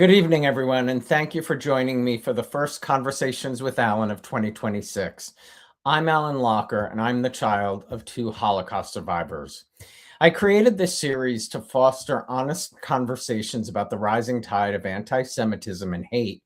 Good evening, everyone, and thank you for joining me for the first Conversations with Alan of 2026. I'm Alan Locher, and I'm the child of two Holocaust survivors. I created this series to foster honest conversations about the rising tide of anti-Semitism and hate,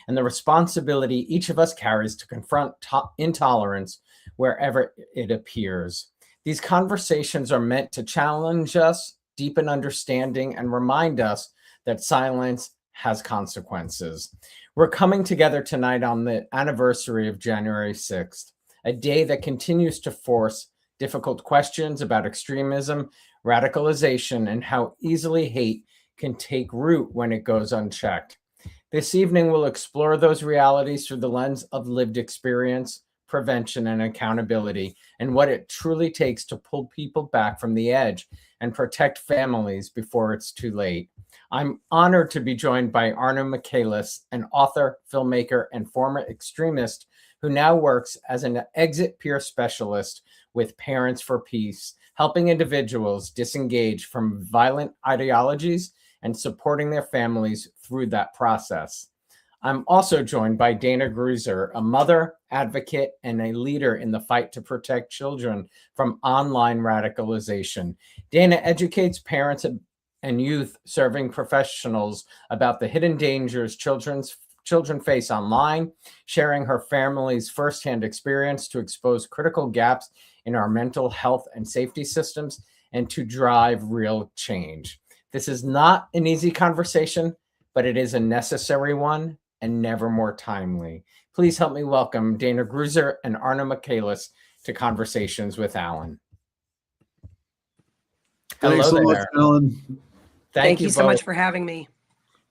and the responsibility each of us carries to confront intolerance wherever it appears. These conversations are meant to challenge us, deepen understanding, and remind us that silence has consequences. We're coming together tonight on the anniversary of January 6th, a day that continues to force difficult questions about extremism, radicalization, and how easily hate can take root when it goes unchecked. This evening, we'll explore those realities through the lens of lived experience, prevention, and accountability, and what it truly takes to pull people back from the edge and protect families before it's too late. I'm honored to be joined by Arno Michaelis, an author, filmmaker, and former extremist who now works as an exit peer specialist with Parents for Peace, helping individuals disengage from violent ideologies and supporting their families through that process. I'm also joined by Dana Grueser, a mother, advocate, and a leader in the fight to protect children from online radicalization. Dana educates parents and youth serving professionals about the hidden dangers children face online, sharing her family's firsthand experience to expose critical gaps in our mental health and safety systems and to drive real change. This is not an easy conversation, but it is a necessary one and never more timely. Please help me welcome Dana Grueser and Arno Michaelis to Conversations with Alan. Thanks so much, Alan. Thank you so much for having me.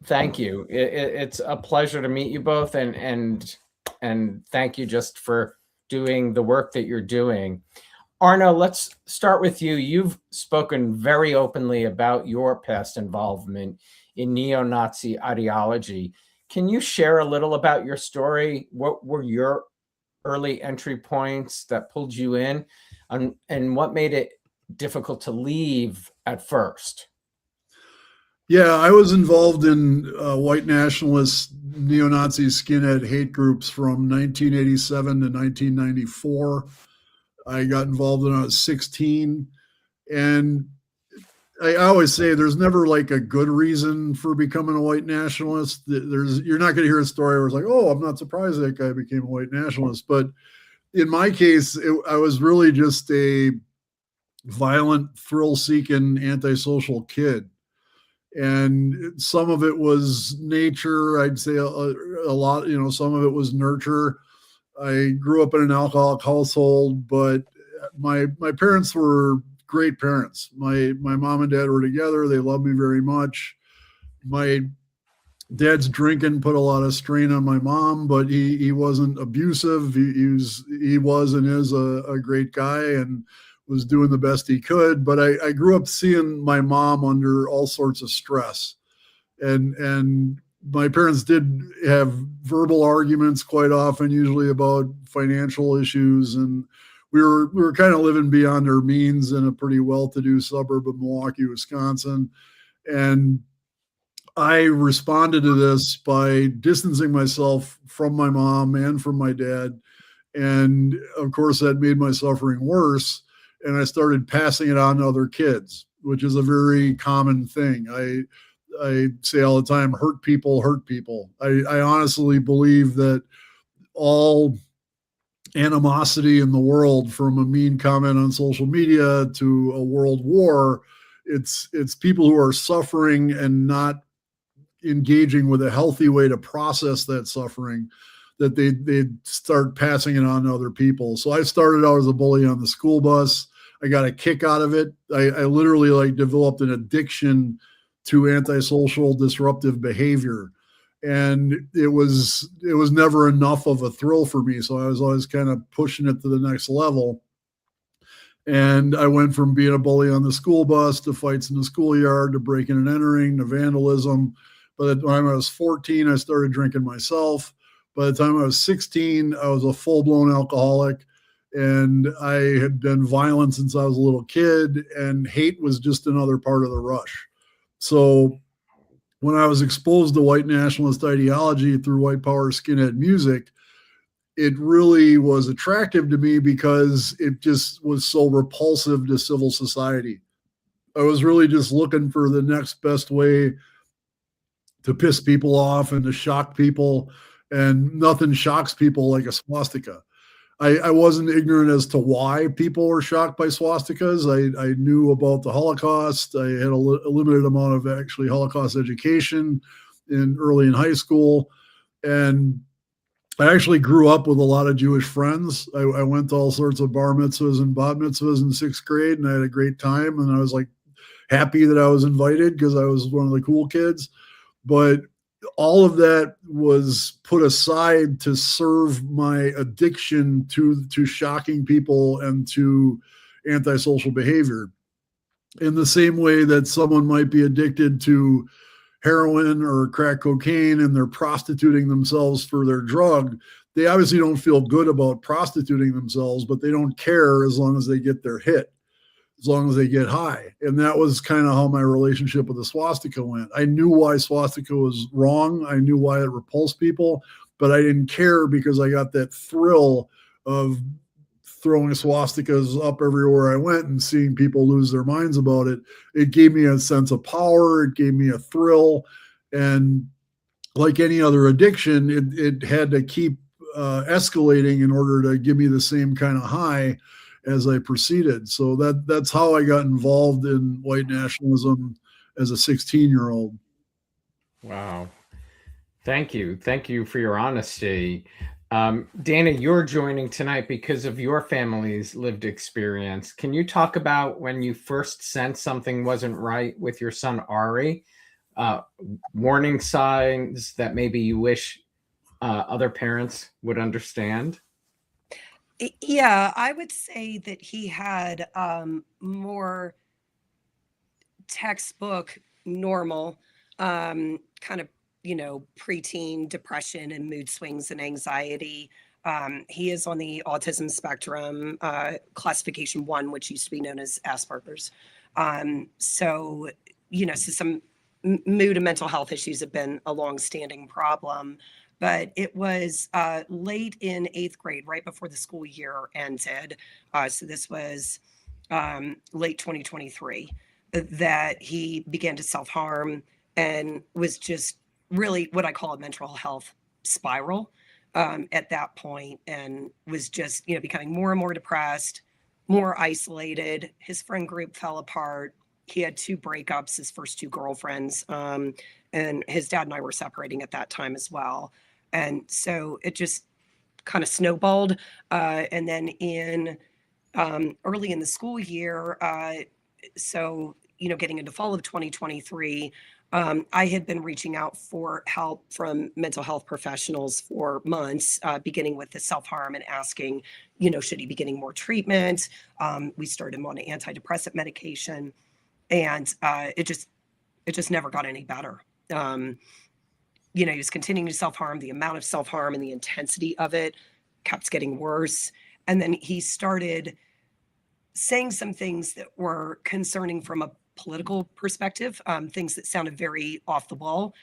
Thank you. It's a pleasure to meet you both, and thank you just for doing the work that you're doing. Arno, let's start with you. You've spoken very openly about your past involvement in neo-Nazi ideology. Can you share a little about your story? What were your early entry points that pulled you in, and what made it difficult to leave at first? Yeah, I was involved in white nationalist, neo-Nazi skinhead hate groups from 1987 to 1994. I got involved when I was 16. And I always say there's never like a good reason for becoming a white nationalist. You're not going to hear a story where it's like, oh, I'm not surprised that guy became a white nationalist. But in my case, I was really just a violent, thrill-seeking, antisocial kid. And some of it was nature. I'd say a lot, some of it was nurture. I grew up in an alcoholic household, but my parents were great parents. My mom and dad were together. They loved me very much. My dad's drinking put a lot of strain on my mom, but he wasn't abusive. He was and is a great guy and was doing the best he could. But I grew up seeing my mom under all sorts of stress. And my parents did have verbal arguments quite often, usually about financial issues. And we were kind of living beyond our means in a pretty well-to-do suburb of Milwaukee, Wisconsin. And I responded to this by distancing myself from my mom and from my dad. And of course, that made my suffering worse. And I started passing it on to other kids, which is a very common thing. I say all the time, hurt people hurt people. I honestly believe that all animosity in the world, from a mean comment on social media to a world war, it's people who are suffering and not engaging with a healthy way to process that suffering, that they start passing it on to other people. So I started out as a bully on the school bus. I got a kick out of it. I literally developed an addiction to antisocial disruptive behavior. And it was never enough of a thrill for me. So I was always kind of pushing it to the next level. And I went from being a bully on the school bus to fights in the schoolyard to breaking and entering to vandalism. By the time I was 14, I started drinking myself. By the time I was 16, I was a full-blown alcoholic. And I had been violent since I was a little kid, and hate was just another part of the rush. So when I was exposed to white nationalist ideology through white power skinhead music, it really was attractive to me because it just was so repulsive to civil society. I was really just looking for the next best way to piss people off and to shock people, and nothing shocks people like a swastika. I wasn't ignorant as to why people were shocked by swastikas. I knew about the Holocaust. I had a limited amount of actually Holocaust education early in high school. And I actually grew up with a lot of Jewish friends. I went to all sorts of bar mitzvahs and bat mitzvahs in 6th grade, and I had a great time. And I was like happy that I was invited because I was one of the cool kids. But all of that was put aside to serve my addiction to shocking people and to antisocial behavior. In the same way that someone might be addicted to heroin or crack cocaine and they're prostituting themselves for their drug, they obviously don't feel good about prostituting themselves, but they don't care as long as they get their hit, as long as they get high. And that was kind of how my relationship with the swastika went. I knew why swastika was wrong. I knew why it repulsed people, but I didn't care because I got that thrill of throwing swastikas up everywhere I went and seeing people lose their minds about it. It gave me a sense of power. It gave me a thrill. And like any other addiction, it had to keep escalating in order to give me the same kind of high as I proceeded. So that's how I got involved in white nationalism as a 16-year-old. Wow. Thank you. Thank you for your honesty. Dana, you're joining tonight because of your family's lived experience. Can you talk about when you first sensed something wasn't right with your son, Ari? Warning signs that maybe you wish other parents would understand? Yeah, I would say that he had more textbook normal kind of, preteen depression and mood swings and anxiety. He is on the autism spectrum, classification 1, which used to be known as Asperger's. So some mood and mental health issues have been a longstanding problem. But it was late in 8th grade, right before the school year ended. So this was late 2023, that he began to self-harm and was just really what I call a mental health spiral at that point, and was just, becoming more and more depressed, more isolated. His friend group fell apart. He had 2 breakups, his first 2 girlfriends, and his dad and I were separating at that time as well. And so it just kind of snowballed. And then in early in the school year, getting into fall of 2023, I had been reaching out for help from mental health professionals for months, beginning with the self-harm and asking, should he be getting more treatment? We started him on an antidepressant medication, and it just never got any better. He was continuing to self-harm. The amount of self-harm and the intensity of it kept getting worse. And then he started saying some things that were concerning from a political perspective, things that sounded very off the wall,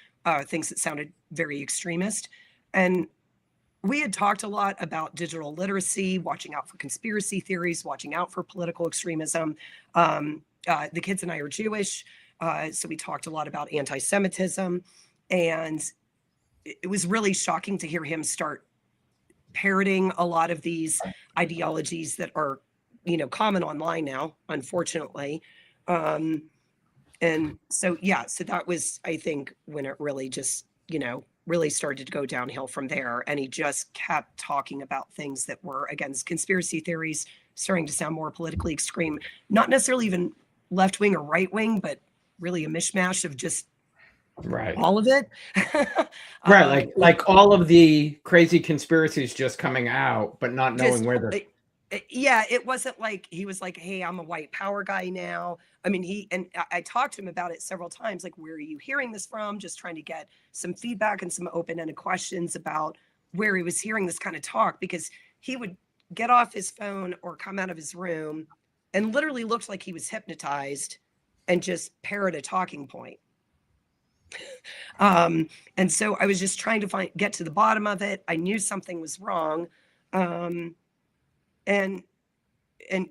things that sounded very extremist. And we had talked a lot about digital literacy, watching out for conspiracy theories, watching out for political extremism. The kids and I are Jewish, so we talked a lot about anti-Semitism. And it was really shocking to hear him start parroting a lot of these ideologies that are, common online now, unfortunately. And so that was, I think, when it really just, really started to go downhill from there. And he just kept talking about things that were, against conspiracy theories, starting to sound more politically extreme, not necessarily even left wing or right wing, but really a mishmash of just all of it. Right. Like all of the crazy conspiracies just coming out, but not knowing where they're. Yeah, it wasn't like he was like, hey, I'm a white power guy now. I mean, I talked to him about it several times, like, where are you hearing this from? Just trying to get some feedback and some open-ended questions about where he was hearing this kind of talk, because he would get off his phone or come out of his room and literally looked like he was hypnotized and just parrot a talking point. And so I was just trying to get to the bottom of it. I knew something was wrong. And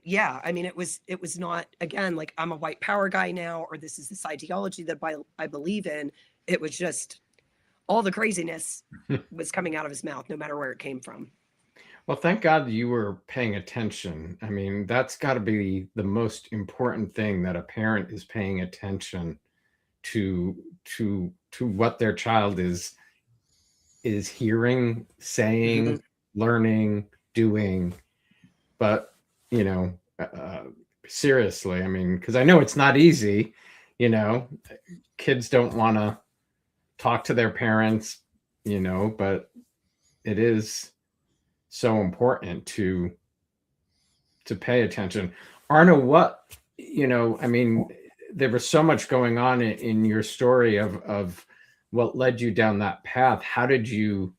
yeah, I mean, it was not, again, like I'm a white power guy now, or this is this ideology that I believe in. It was just all the craziness was coming out of his mouth, no matter where it came from. Well, thank God you were paying attention. I mean, that's got to be the most important thing, that a parent is paying attention to what their child is hearing, saying, Mm-hmm. learning, doing. But, you know, seriously, I mean, because I know it's not easy, you know, kids don't want to talk to their parents, you know, but it is so important to pay attention. Arno, what, you know, I mean, there was so much going on in your story of what led you down that path. How did you,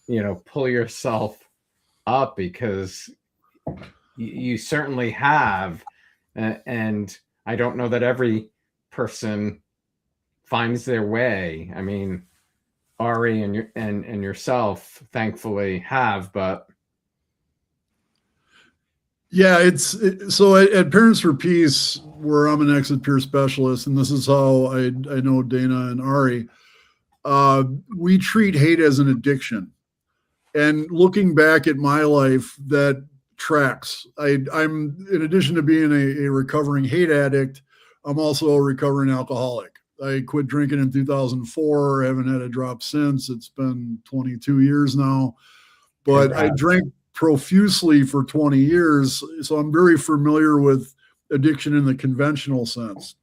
you know, pull yourself up? Because you certainly have, and I don't know that every person finds their way. I mean, Ari and yourself thankfully have, but Yeah, so at Parents for Peace, where I'm an exit peer specialist, and this is how I know Dana and Ari. We treat hate as an addiction, and looking back at my life, that tracks. I'm, in addition to being a recovering hate addict, I'm also a recovering alcoholic. I quit drinking in 2004. Haven't had a drop since. It's been 22 years now, but I drank profusely for 20 years. So I'm very familiar with addiction in the conventional sense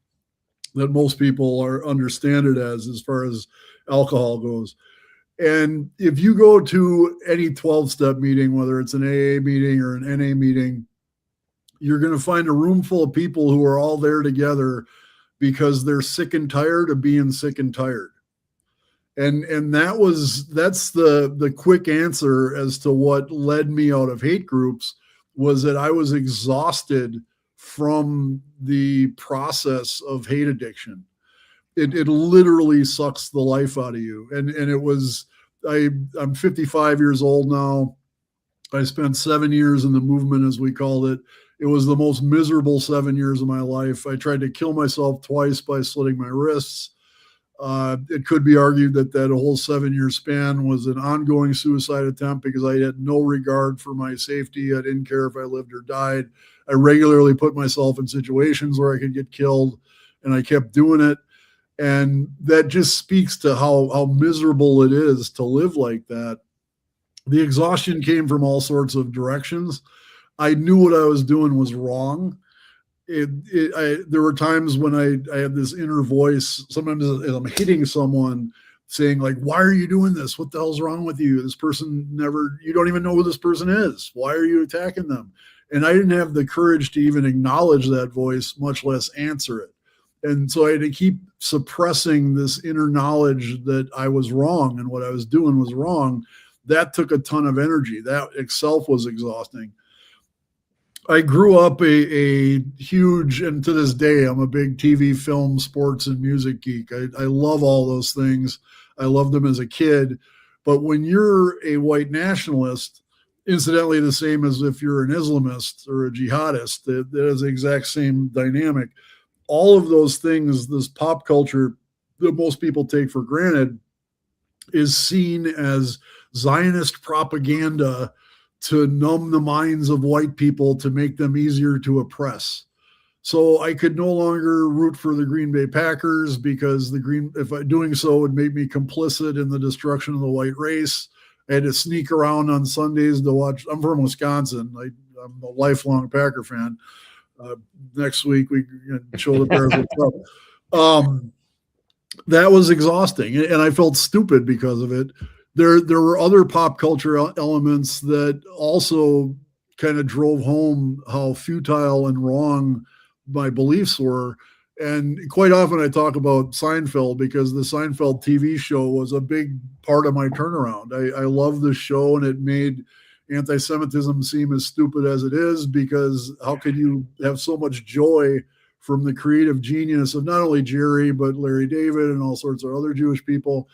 that most people understand it as far as alcohol goes. And if you go to any 12-step meeting, whether it's an AA meeting or an NA meeting, you're going to find a room full of people who are all there together because they're sick and tired of being sick and tired. And that's the quick answer as to what led me out of hate groups, was that I was exhausted from the process of hate addiction. It literally sucks the life out of you. And it was, I'm 55 years old now. I spent 7 years in the movement, as we called it. It was the most miserable 7 years of my life. I tried to kill myself twice by slitting my wrists. It could be argued that whole 7-year span was an ongoing suicide attempt because I had no regard for my safety. I didn't care if I lived or died. I regularly put myself in situations where I could get killed, and I kept doing it. And that just speaks to how miserable it is to live like that. The exhaustion came from all sorts of directions. I knew what I was doing was wrong. There were times when I had this inner voice, sometimes as I'm hitting someone, saying like, why are you doing this? What the hell's wrong with you? This person you don't even know who this person is. Why are you attacking them? And I didn't have the courage to even acknowledge that voice, much less answer it. And so I had to keep suppressing this inner knowledge that I was wrong and what I was doing was wrong. That took a ton of energy. That itself was exhausting. I grew up a huge, and to this day, I'm a big TV, film, sports, and music geek. I love all those things. I loved them as a kid. But when you're a white nationalist, incidentally, the same as if you're an Islamist or a jihadist, that is the exact same dynamic. All of those things, this pop culture that most people take for granted, is seen as Zionist propaganda to numb the minds of white people to make them easier to oppress. So I could no longer root for the Green Bay Packers because doing so would make me complicit in the destruction of the white race. I had to sneak around on Sundays to watch. I'm from Wisconsin. I'm a lifelong Packer fan. Next week we show the Bears what's up. That was exhausting, and I felt stupid because of it. There were other pop culture elements that also kind of drove home how futile and wrong my beliefs were. And quite often I talk about Seinfeld because the Seinfeld TV show was a big part of my turnaround. I love the show, and it made anti-Semitism seem as stupid as it is, because how could you have so much joy from the creative genius of not only Jerry, but Larry David and all sorts of other Jewish people.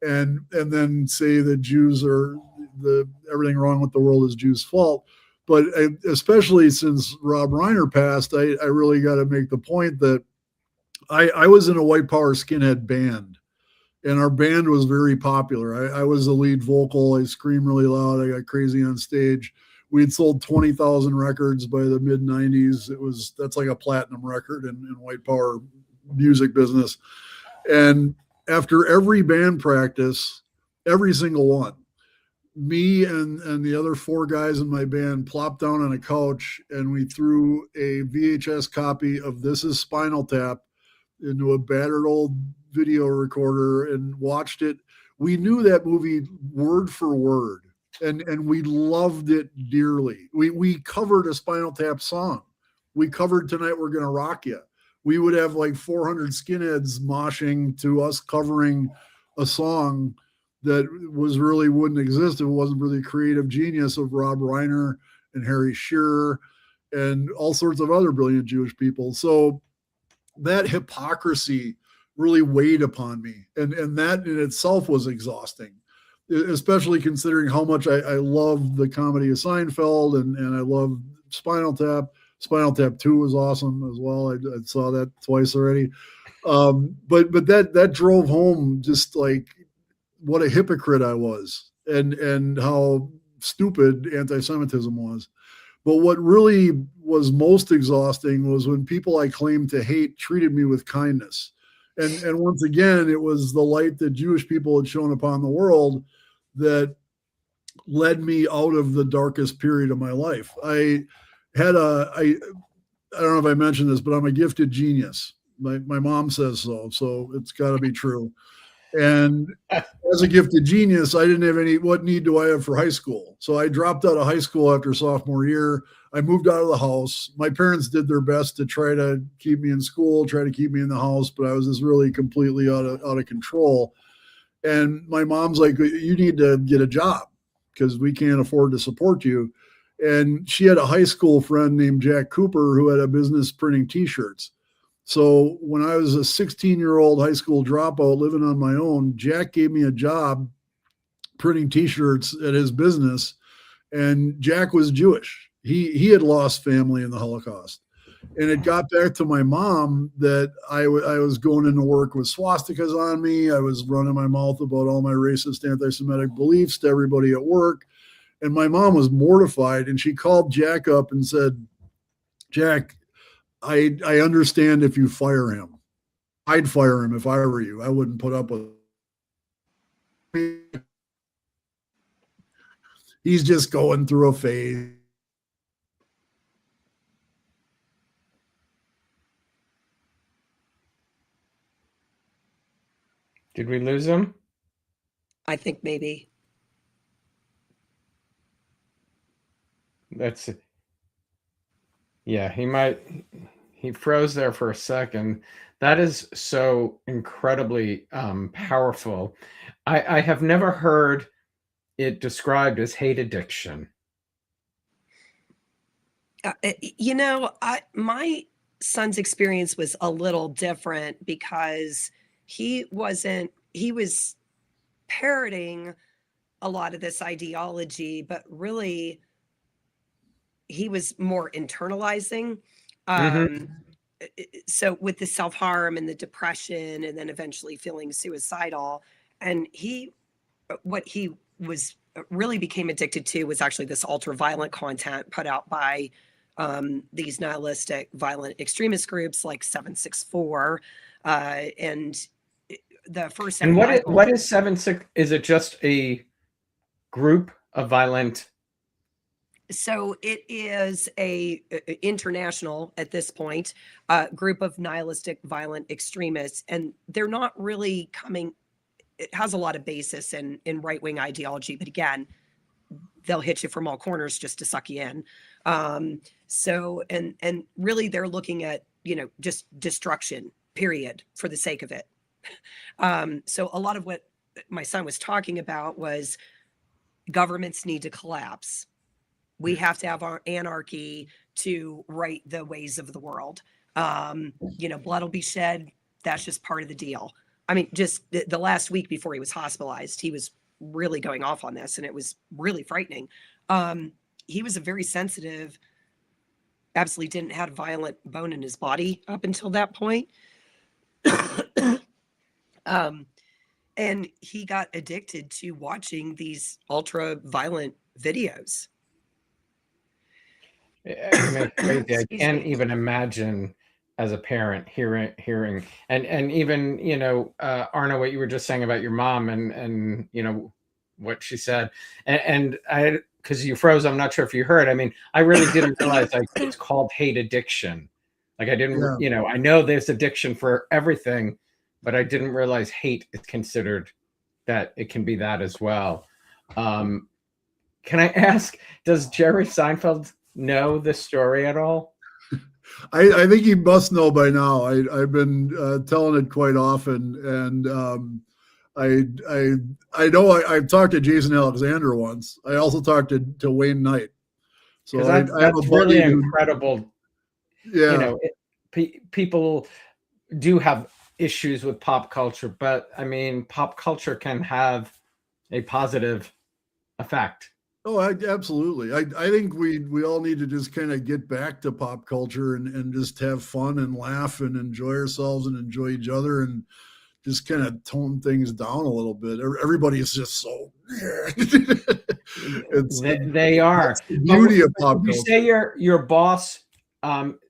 And then say that Jews are everything wrong with the world is Jews' fault. But especially since Rob Reiner passed, I really got to make the point that I was in a white power skinhead band, and our band was very popular. I was the lead vocal. I screamed really loud. I got crazy on stage. We had sold 20,000 records by the mid 90s. That's like a platinum record in white power music business. And after every band practice, every single one, me and the other 4 guys in my band plopped down on a couch and we threw a VHS copy of This Is Spinal Tap into a battered old video recorder and watched it. We knew that movie word for word, and we loved it dearly. We covered a Spinal Tap song. We covered Tonight We're Gonna Rock Ya. We would have like 400 skinheads moshing to us covering a song that wouldn't exist if it wasn't for the creative genius of Rob Reiner and Harry Shearer and all sorts of other brilliant Jewish people. So that hypocrisy really weighed upon me. And that in itself was exhausting, especially considering how much I love the comedy of Seinfeld and I love Spinal Tap. Spinal Tap 2 was awesome as well. I saw that twice already. But that drove home just like what a hypocrite I was and how stupid anti-Semitism was. But what really was most exhausting was when people I claimed to hate treated me with kindness. And once again, it was the light that Jewish people had shown upon the world that led me out of the darkest period of my life. I don't know if I mentioned this, but I'm a gifted genius. My mom says so it's got to be true. And as a gifted genius, I didn't have what need do I have for high school? So I dropped out of high school after sophomore year. I moved out of the house. My parents did their best to try to keep me in school, try to keep me in the house, but I was just really completely out of control. And my mom's like, you need to get a job because we can't afford to support you. And she had a high school friend named Jack Cooper who had a business printing T-shirts. So when I was a 16-year-old high school dropout living on my own, Jack gave me a job printing T-shirts at his business. And Jack was Jewish. He had lost family in the Holocaust. And it got back to my mom that I was going into work with swastikas on me. I was running my mouth about all my racist anti-Semitic beliefs to everybody at work. And my mom was mortified. And she called Jack up and said, Jack, I understand if you fire him. I'd fire him if I were you. I wouldn't put up with it. He's just going through a phase. Did we lose him? I think maybe. That's it. Yeah, he froze there for a second. That is so incredibly powerful. I have never heard it described as hate addiction. My son's experience was a little different because he was parroting a lot of this ideology, but really he was more internalizing. So with the self-harm and the depression and then eventually feeling suicidal, and what he was really became addicted to was actually this ultra-violent content put out by these nihilistic violent extremist groups like 764 and the first. And what is 7-6? Is it just a group of violent? So it is a international at this point group of nihilistic violent extremists, and they're not really coming. It has a lot of basis in right-wing ideology, but again, they'll hit you from all corners just to suck you in. So and really they're looking at just destruction, period, for the sake of it. So a lot of what my son was talking about was governments need to collapse. We have to have our anarchy to right the ways of the world. Blood will be shed. That's just part of the deal. I mean, just the last week before he was hospitalized, he was really going off on this, and it was really frightening. He was a very sensitive, absolutely didn't have violent bone in his body up until that point. And he got addicted to watching these ultra violent videos. I can't even imagine as a parent hearing and even, Arno, what you were just saying about your mom and what she said. And I, because you froze, I'm not sure if you heard. I mean, I really didn't realize it's called hate addiction. Like I didn't, I know there's addiction for everything, but I didn't realize hate is considered that it can be that as well. Can I ask, does Jerry Seinfeld know this story at all? I think he must know by now. I've been telling it quite often, and I know I've talked to Jason Alexander once. I also talked to Wayne Knight. So that's really incredible. Yeah, people do have issues with pop culture, but I mean, pop culture can have a positive effect. Oh, absolutely. I think we all need to just kind of get back to pop culture and just have fun and laugh and enjoy ourselves and enjoy each other and just kind of tone things down a little bit. Everybody's just so they are. The beauty of pop culture. You say your boss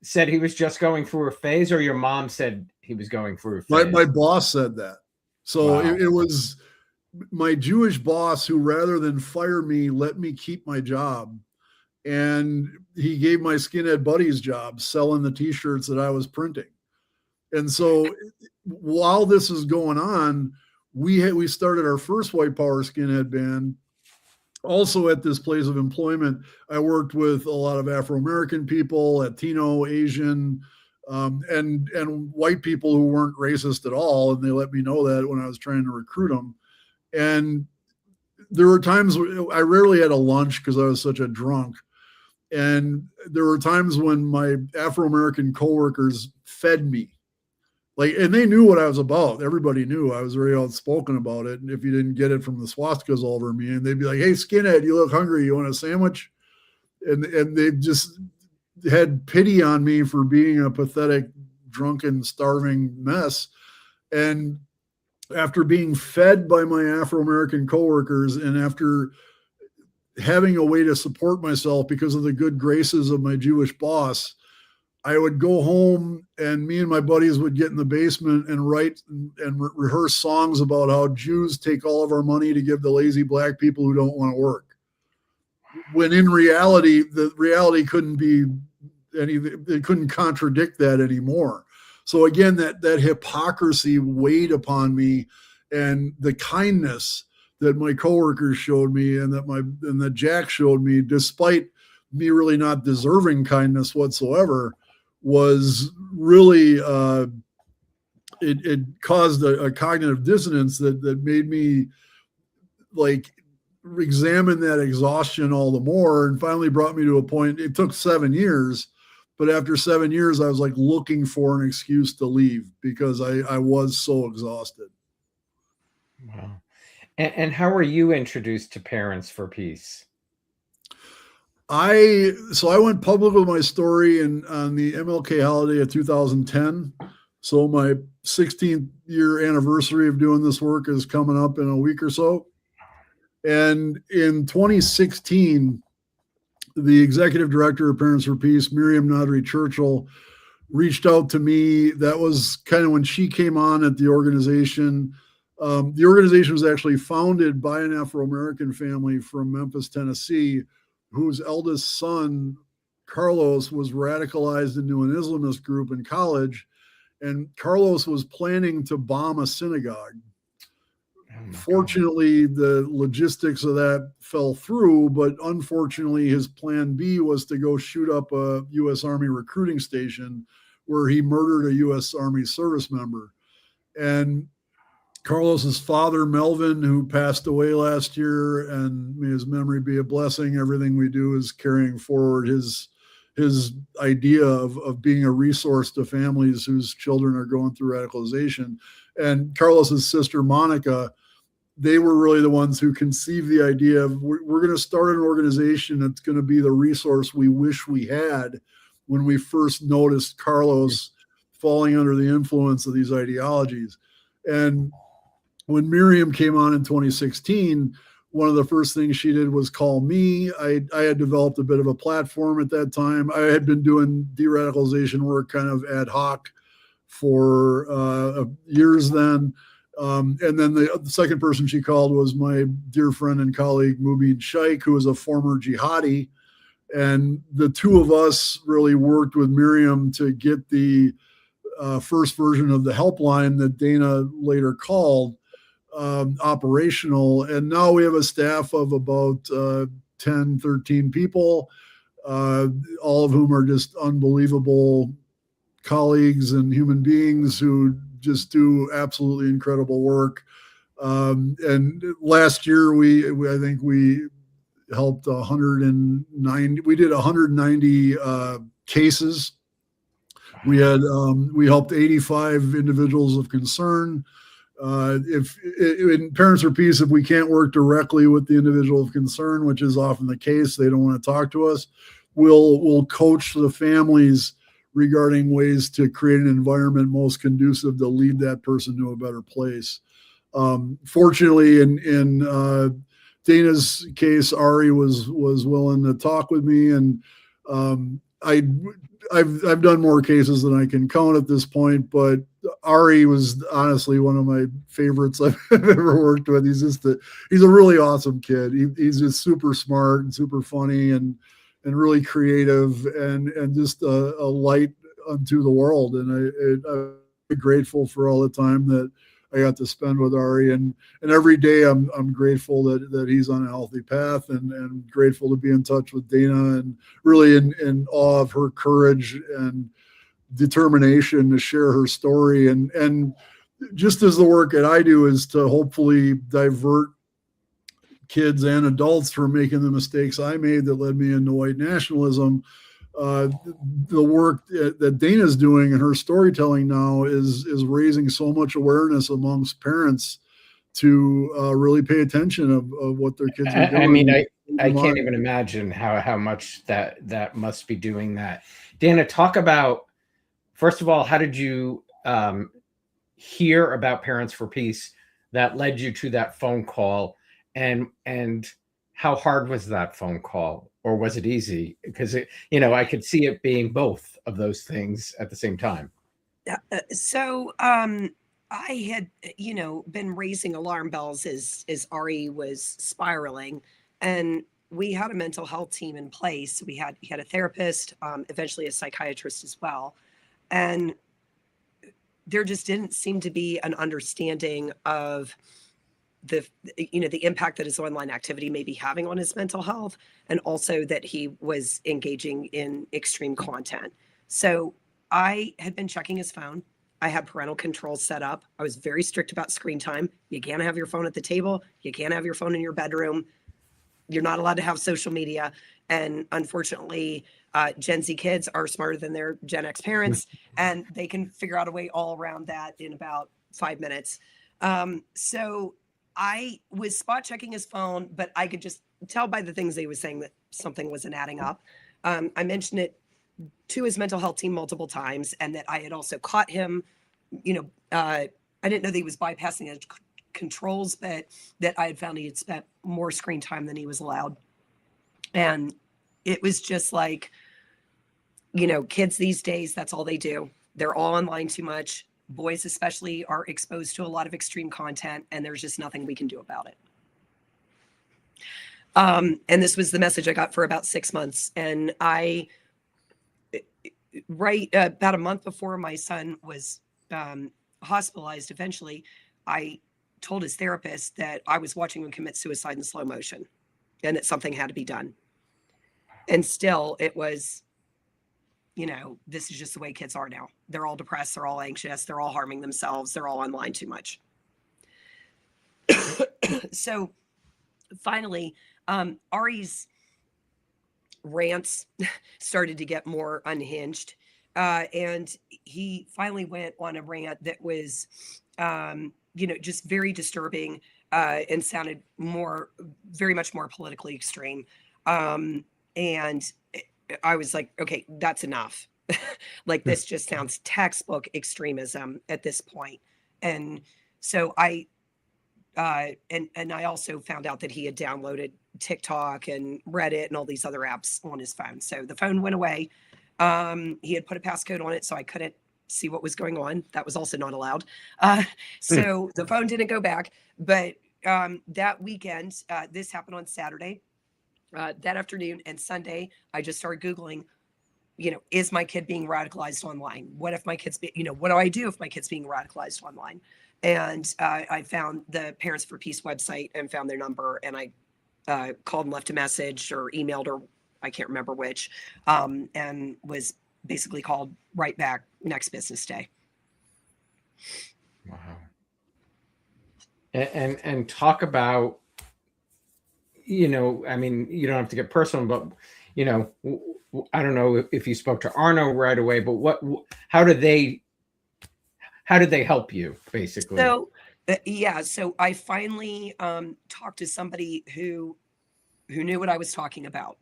said he was just going through a phase, or your mom said he was going through a phase? My boss said that. So wow. It was my Jewish boss who, rather than fire me, let me keep my job. And he gave my skinhead buddies jobs selling the t-shirts that I was printing. And so while this is going on, we started our first white power skinhead band. Also at this place of employment, I worked with a lot of Afro-American people, Latino, Asian, and white people who weren't racist at all. And they let me know that when I was trying to recruit them. And there were times where I rarely had a lunch because I was such a drunk. And there were times when my Afro-American coworkers fed me. And they knew what I was about. Everybody knew I was very outspoken about it. And if you didn't get it from the swastikas all over me, and they'd be like, "Hey, skinhead, you look hungry. You want a sandwich?" And they just had pity on me for being a pathetic, drunken, starving mess. And after being fed by my Afro-American coworkers and after having a way to support myself because of the good graces of my Jewish boss, I would go home and me and my buddies would get in the basement and write and rehearse songs about how Jews take all of our money to give the lazy black people who don't want to work. When in reality, the reality couldn't be anything, it couldn't contradict that anymore. So again, that hypocrisy weighed upon me, and the kindness that my coworkers showed me and that Jack showed me, despite me really not deserving kindness whatsoever, was really it caused a cognitive dissonance that made me examine that exhaustion all the more, and finally brought me to a point. It took 7 years. But after 7 years, I was looking for an excuse to leave because I was so exhausted. Wow. And how were you introduced to Parents for Peace? I went public with my story on the MLK holiday of 2010. So my 16th year anniversary of doing this work is coming up in a week or so. And in 2016, the executive director of Parents for Peace, Miriam Nadri Churchill, reached out to me. That was kind of when she came on at the organization. The organization was actually founded by an Afro-American family from Memphis, Tennessee, whose eldest son, Carlos, was radicalized into an Islamist group in college. And Carlos was planning to bomb a synagogue. Fortunately, the logistics of that fell through, but unfortunately, his plan B was to go shoot up a U.S. Army recruiting station where he murdered a U.S. Army service member. And Carlos's father, Melvin, who passed away last year, and may his memory be a blessing. Everything we do is carrying forward his his idea of being a resource to families whose children are going through radicalization. And Carlos's sister, Monica, they were really the ones who conceived the idea of we're going to start an organization that's going to be the resource we wish we had when we first noticed Carlos falling under the influence of these ideologies. And when Miriam came on in 2016, one of the first things she did was call me. I had developed a bit of a platform at that time. I had been doing de-radicalization work kind of ad hoc for years then. And then the second person she called was my dear friend and colleague, Mubin Shaikh, who was a former jihadi. And the two of us really worked with Miriam to get the first version of the helpline that Dana later called operational. And now we have a staff of about 10, 13 people, all of whom are just unbelievable colleagues and human beings who just do absolutely incredible work. And last year, I think we helped 190. We did 190 cases. We helped 85 individuals of concern. If in Parents for Peace, if we can't work directly with the individual of concern, which is often the case, they don't want to talk to us, we'll coach the families regarding ways to create an environment most conducive to lead that person to a better place. Fortunately, in Dana's case, Ari was willing to talk with me, and I've done more cases than I can count at this point, but Ari was honestly one of my favorites I've ever worked with. He's a really awesome kid. He's just super smart and super funny and really creative and just a light unto the world. And I'm grateful for all the time that I got to spend with Ari, and every day I'm grateful that he's on a healthy path, and grateful to be in touch with Dana, and really in awe of her courage and determination to share her story. And just as the work that I do is to hopefully divert kids and adults from making the mistakes I made that led me into white nationalism, the work that Dana's doing and her storytelling now is raising so much awareness amongst parents to really pay attention of what their kids are doing. I mean, I can't even imagine how much that must be doing that. Dana, talk about, first of all, how did you hear about Parents for Peace that led you to that phone call, and how hard was that phone call? Or was it easy? Because I could see it being both of those things at the same time. So I had, been raising alarm bells as Ari was spiraling, and we had a mental health team in place. He had a therapist, eventually a psychiatrist as well, and there just didn't seem to be an understanding of the impact that his online activity may be having on his mental health, and also that he was engaging in extreme content. So I had been checking his phone. I had parental controls set up. I was very strict about screen time. You can't have your phone at the table. You can't have your phone in your bedroom. You're not allowed to have social media. And unfortunately, Gen Z kids are smarter than their Gen X parents, and they can figure out a way all around that in about 5 minutes. So I was spot checking his phone, but I could just tell by the things he was saying that something wasn't adding up. I mentioned it to his mental health team multiple times, and that I had also caught him. I didn't know that he was bypassing his controls, but that I had found he had spent more screen time than he was allowed. And it was just like, kids these days, that's all they do. They're all online too much. Boys especially are exposed to a lot of extreme content, and there's just nothing we can do about it. And this was the message I got for about 6 months. And about a month before my son was hospitalized, eventually, I told his therapist that I was watching him commit suicide in slow motion, and that something had to be done. And still, it was, this is just the way kids are now. They're all depressed. They're all anxious. They're all harming themselves. They're all online too much. So finally, Ari's rants started to get more unhinged. And he finally went on a rant that was, just very disturbing, and sounded very much more politically extreme. And I was like, okay, that's enough. Like, this just sounds textbook extremism at this point. And so and I also found out that he had downloaded TikTok and Reddit and all these other apps on his phone. So the phone went away. He had put a passcode on it, so I couldn't see what was going on. That was also not allowed. So the phone didn't go back. But that weekend, this happened on Saturday, that afternoon, and Sunday, I just started Googling, is my kid being radicalized online? What if my kid's, what do I do if my kid's being radicalized online? And I found the Parents for Peace website and found their number, and I called and left a message or emailed, or I can't remember which, and was basically called right back next business day. Wow. And talk about, I mean, you don't have to get personal, but, I don't know if you spoke to Arno right away, but how did they help you, basically? So, so I finally talked to somebody who knew what I was talking about.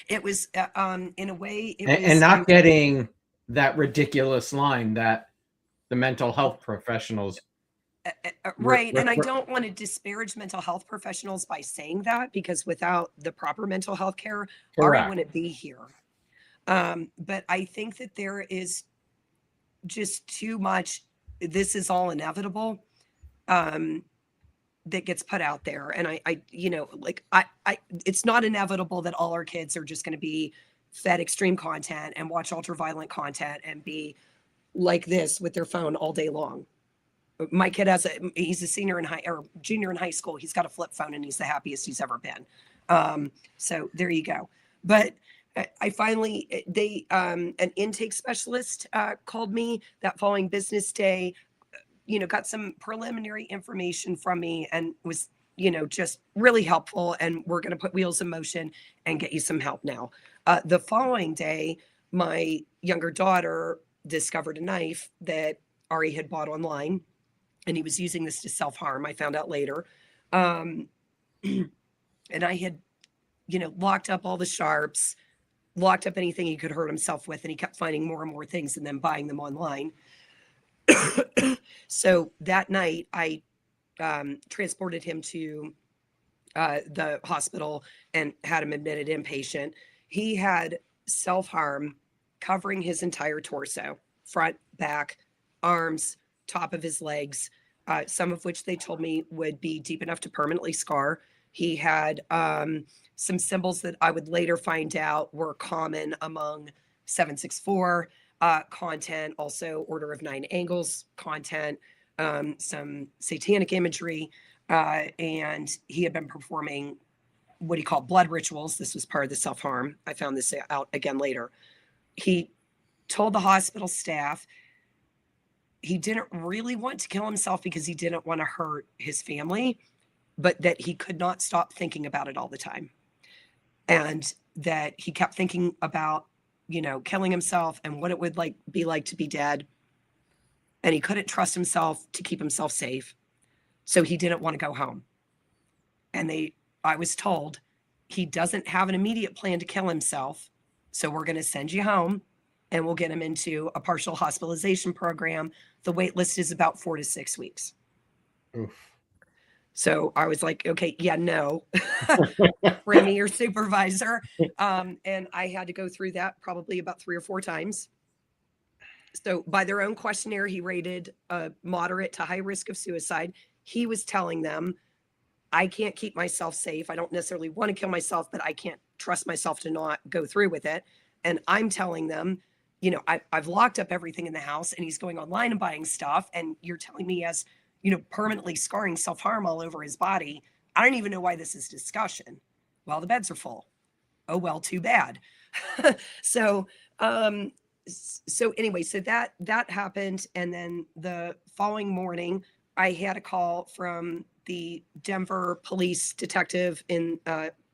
It was, in a way, and not getting that ridiculous line that the mental health professionals. Right. And I don't want to disparage mental health professionals by saying that, because without the proper mental health care, Ari wouldn't be here. But I think that there is just too much, this is all inevitable, that gets put out there. And I it's not inevitable that all our kids are just going to be fed extreme content and watch ultra violent content and be like this with their phone all day long. My kid he's a senior or junior in high school. He's got a flip phone and he's the happiest he's ever been. So there you go. But I finally, an intake specialist called me that following business day, got some preliminary information from me and was, just really helpful. And we're going to put wheels in motion and get you some help now. The following day, my younger daughter discovered a knife that Ari had bought online, and he was using this to self-harm. I found out later. And I had, locked up all the sharps, locked up anything he could hurt himself with, and he kept finding more and more things and then buying them online. So that night, I transported him to the hospital and had him admitted inpatient. He had self-harm covering his entire torso, front, back, arms, top of his legs, some of which they told me would be deep enough to permanently scar. He had some symbols that I would later find out were common among 764 content, also Order of Nine Angles content, some satanic imagery, and he had been performing what he called blood rituals. This was part of the self-harm. I found this out again later. He told the hospital staff he didn't really want to kill himself because he didn't want to hurt his family, but that he could not stop thinking about it all the time. And that he kept thinking about, killing himself and what it would be like to be dead. And he couldn't trust himself to keep himself safe. So he didn't want to go home. And I was told he doesn't have an immediate plan to kill himself. So we're going to send you home and we'll get him into a partial hospitalization program. The wait list is about 4 to 6 weeks. Oof. So I was like, okay, yeah, no, bring me your supervisor. And I had to go through that probably about 3 or 4 times. So by their own questionnaire, he rated a moderate to high risk of suicide. He was telling them, I can't keep myself safe. I don't necessarily want to kill myself, but I can't trust myself to not go through with it. And I'm telling them, I've locked up everything in the house, and he's going online and buying stuff. And you're telling me as, permanently scarring self-harm all over his body. I don't even know why this is discussion. Well, the beds are full. Oh, well, too bad. So anyway, so that happened. And then the following morning, I had a call from the Denver police detective in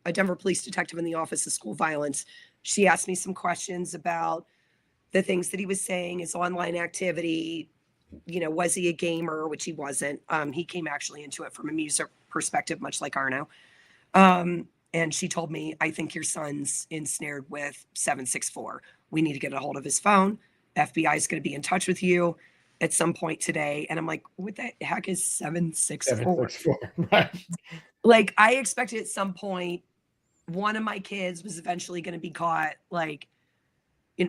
a Denver police detective in the Office of School Violence. She asked me some questions about the things that he was saying, his online activity, was he a gamer, which he wasn't. He came actually into it from a music perspective, much like Arno. And she told me, I think your son's ensnared with 764. We need to get a hold of his phone. FBI is going to be in touch with you at some point today. And I'm like, what the heck is 764? 764, right. Like, I expected at some point one of my kids was eventually going to be caught, like,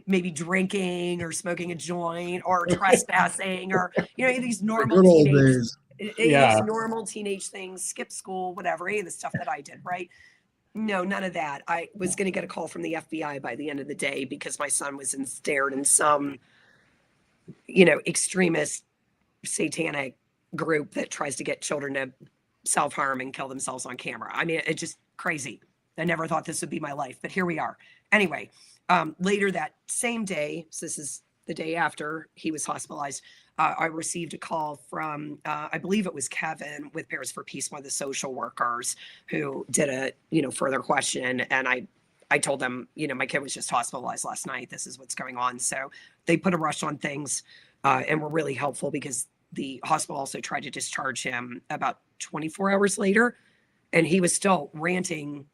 maybe drinking or smoking a joint or trespassing or, these normal good old teenage, days. these normal teenage things, skip school, whatever, any of the stuff that I did, right? No, none of that. I was going to get a call from the FBI by the end of the day because my son was ensnared in some, extremist satanic group that tries to get children to self-harm and kill themselves on camera. I mean, it's just crazy. I never thought this would be my life, but here we are. Anyway, later that same day, so this is the day after he was hospitalized, I received a call from, I believe it was Kevin with Parents for Peace, one of the social workers who did a, further question. And I told them, my kid was just hospitalized last night. This is what's going on. So they put a rush on things and were really helpful because the hospital also tried to discharge him about 24 hours later. And he was still ranting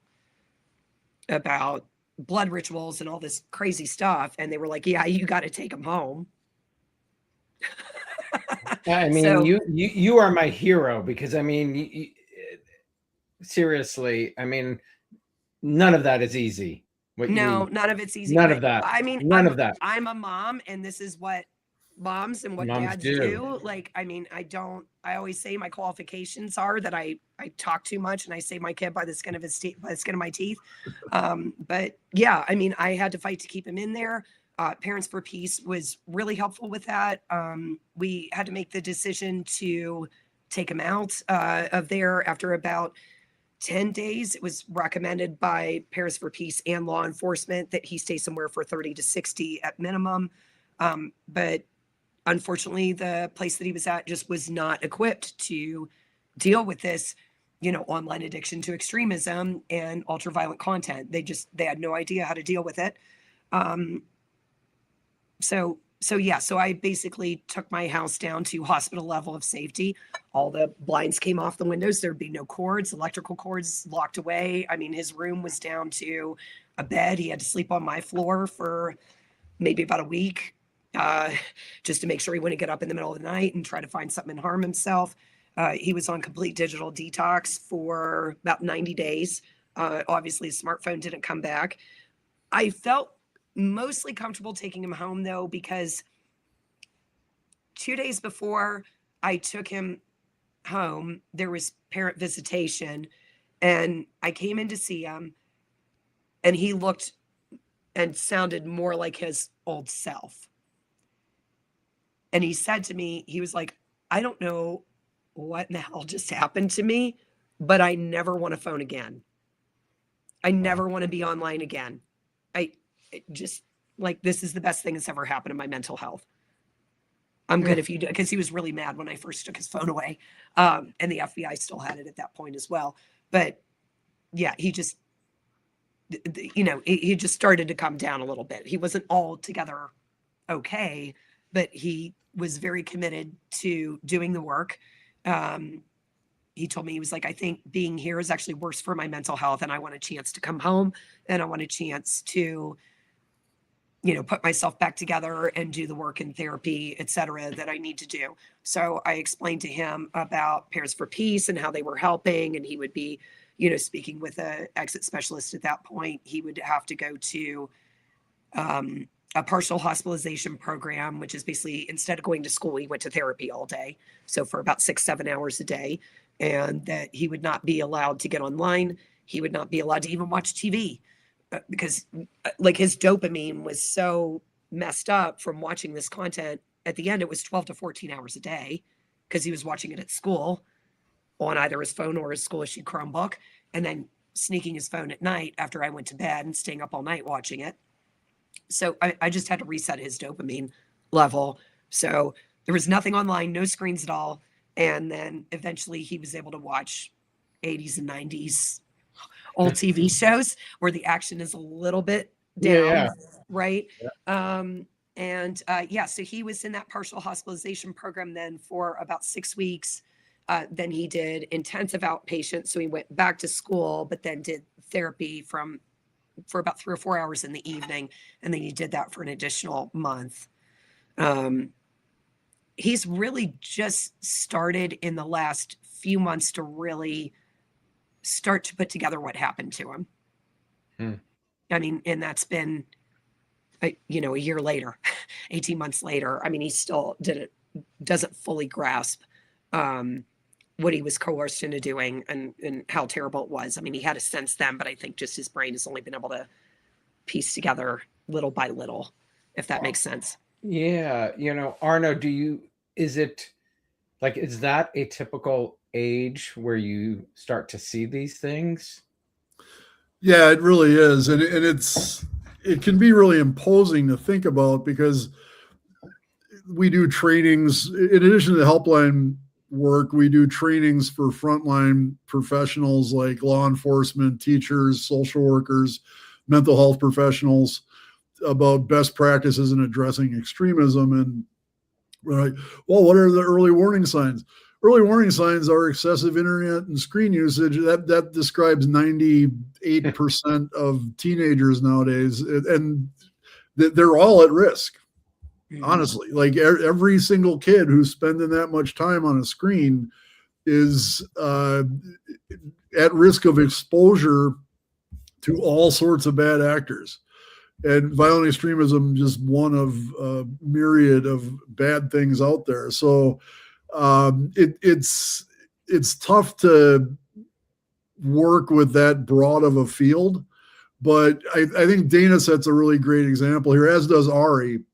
about blood rituals and all this crazy stuff. And they were like, yeah, you got to take him home. I mean, So- you are my hero because, I mean, seriously, I mean, none of that is easy. No, none of it's easy. None but of that. I mean, None of that. I'm a mom, and this is what moms and what Moms dads do. do. Like, I mean, I always say my qualifications are that I talk too much and I save my kid by the skin of my teeth. But yeah, I mean, I had to fight to keep him in there. Parents for Peace was really helpful with that. We had to make the decision to take him out of there after about 10 days. It was recommended by Parents for Peace and law enforcement that he stay somewhere for 30 to 60 at minimum. But unfortunately, the place that he was at just was not equipped to deal with this, online addiction to extremism and ultra-violent content. They had no idea how to deal with it. So I basically took my house down to hospital level of safety. All the blinds came off the windows. There'd be no cords, electrical cords locked away. I mean, his room was down to a bed. He had to sleep on my floor for maybe about a week, just to make sure he wouldn't get up in the middle of the night and try to find something and harm himself. He was on complete digital detox for about 90 days. Obviously, his smartphone didn't come back. I felt mostly comfortable taking him home, though, because 2 days before I took him home, there was parent visitation, and I came in to see him, and he looked and sounded more like his old self. And he said to me, he was like, I don't know what in the hell just happened to me, but I never want a phone again. I never want to be online again. Just like, this is the best thing that's ever happened to my mental health. I'm good if you do, because he was really mad when I first took his phone away. And the FBI still had it at that point as well. But yeah, he just, he just started to come down a little bit. He wasn't altogether okay, but he was very committed to doing the work. He told me, he was like, I think being here is actually worse for my mental health. And I want a chance to come home, and I want a chance to, put myself back together and do the work in therapy, et cetera, that I need to do. So I explained to him about Parents for Peace and how they were helping. And he would be, speaking with an exit specialist at that point. He would have to go to a partial hospitalization program, which is basically, instead of going to school, he went to therapy all day. So for about 6-7 hours a day. And that he would not be allowed to get online. He would not be allowed to even watch TV. Because like, his dopamine was so messed up from watching this content. At the end, it was 12 to 14 hours a day because he was watching it at school on either his phone or his school issue Chromebook, and then sneaking his phone at night after I went to bed and staying up all night watching it. So I just had to reset his dopamine level. So there was nothing online, no screens at all. And then eventually he was able to watch 80s and 90s old TV shows where the action is a little bit down, Yeah. right? So he was in that partial hospitalization program then for about 6 weeks. Then he did intensive outpatient. So he went back to school, but then did therapy for about 3 or 4 hours in the evening. And then he did that for an additional month. He's really just started in the last few months to really start to put together what happened to him. I mean, and that's been, a year later, 18 months later. I mean, he still doesn't fully grasp what he was coerced into doing and how terrible it was. I mean, he had a sense then, but I think just his brain has only been able to piece together little by little, if that makes sense. Yeah. Arno, is that a typical age where you start to see these things? Yeah, it really is. And it can be really imposing to think about, because we do trainings, in addition to the helpline work, we do trainings for frontline professionals like law enforcement, teachers, social workers, mental health professionals, about best practices in addressing extremism. And we're like, well, what are the early warning signs? Early warning signs are excessive internet and screen usage. That describes 98% of teenagers nowadays, and they're all at risk. Honestly, like every single kid who's spending that much time on a screen is at risk of exposure to all sorts of bad actors. And violent extremism, just one of a myriad of bad things out there. So it's tough to work with that broad of a field, but I think Dana sets a really great example here, as does Ari.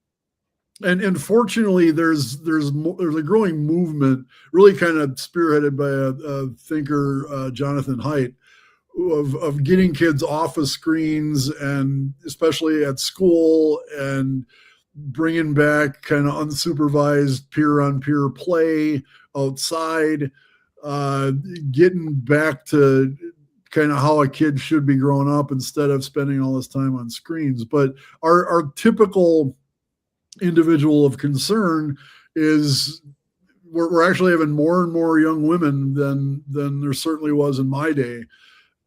And fortunately, there's a growing movement, really kind of spearheaded by a thinker, Jonathan Haidt, of getting kids off of screens, and especially at school, and bringing back kind of unsupervised peer-on-peer play outside, getting back to kind of how a kid should be growing up instead of spending all this time on screens. But our typical individual of concern is we're actually having more and more young women than there certainly was in my day.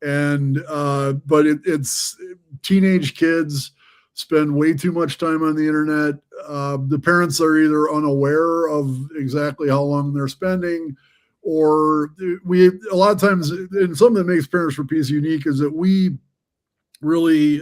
And but it's teenage kids spend way too much time on the internet. The parents are either unaware of exactly how long they're spending, or a lot of times, and something that makes Parents for Peace unique is that we really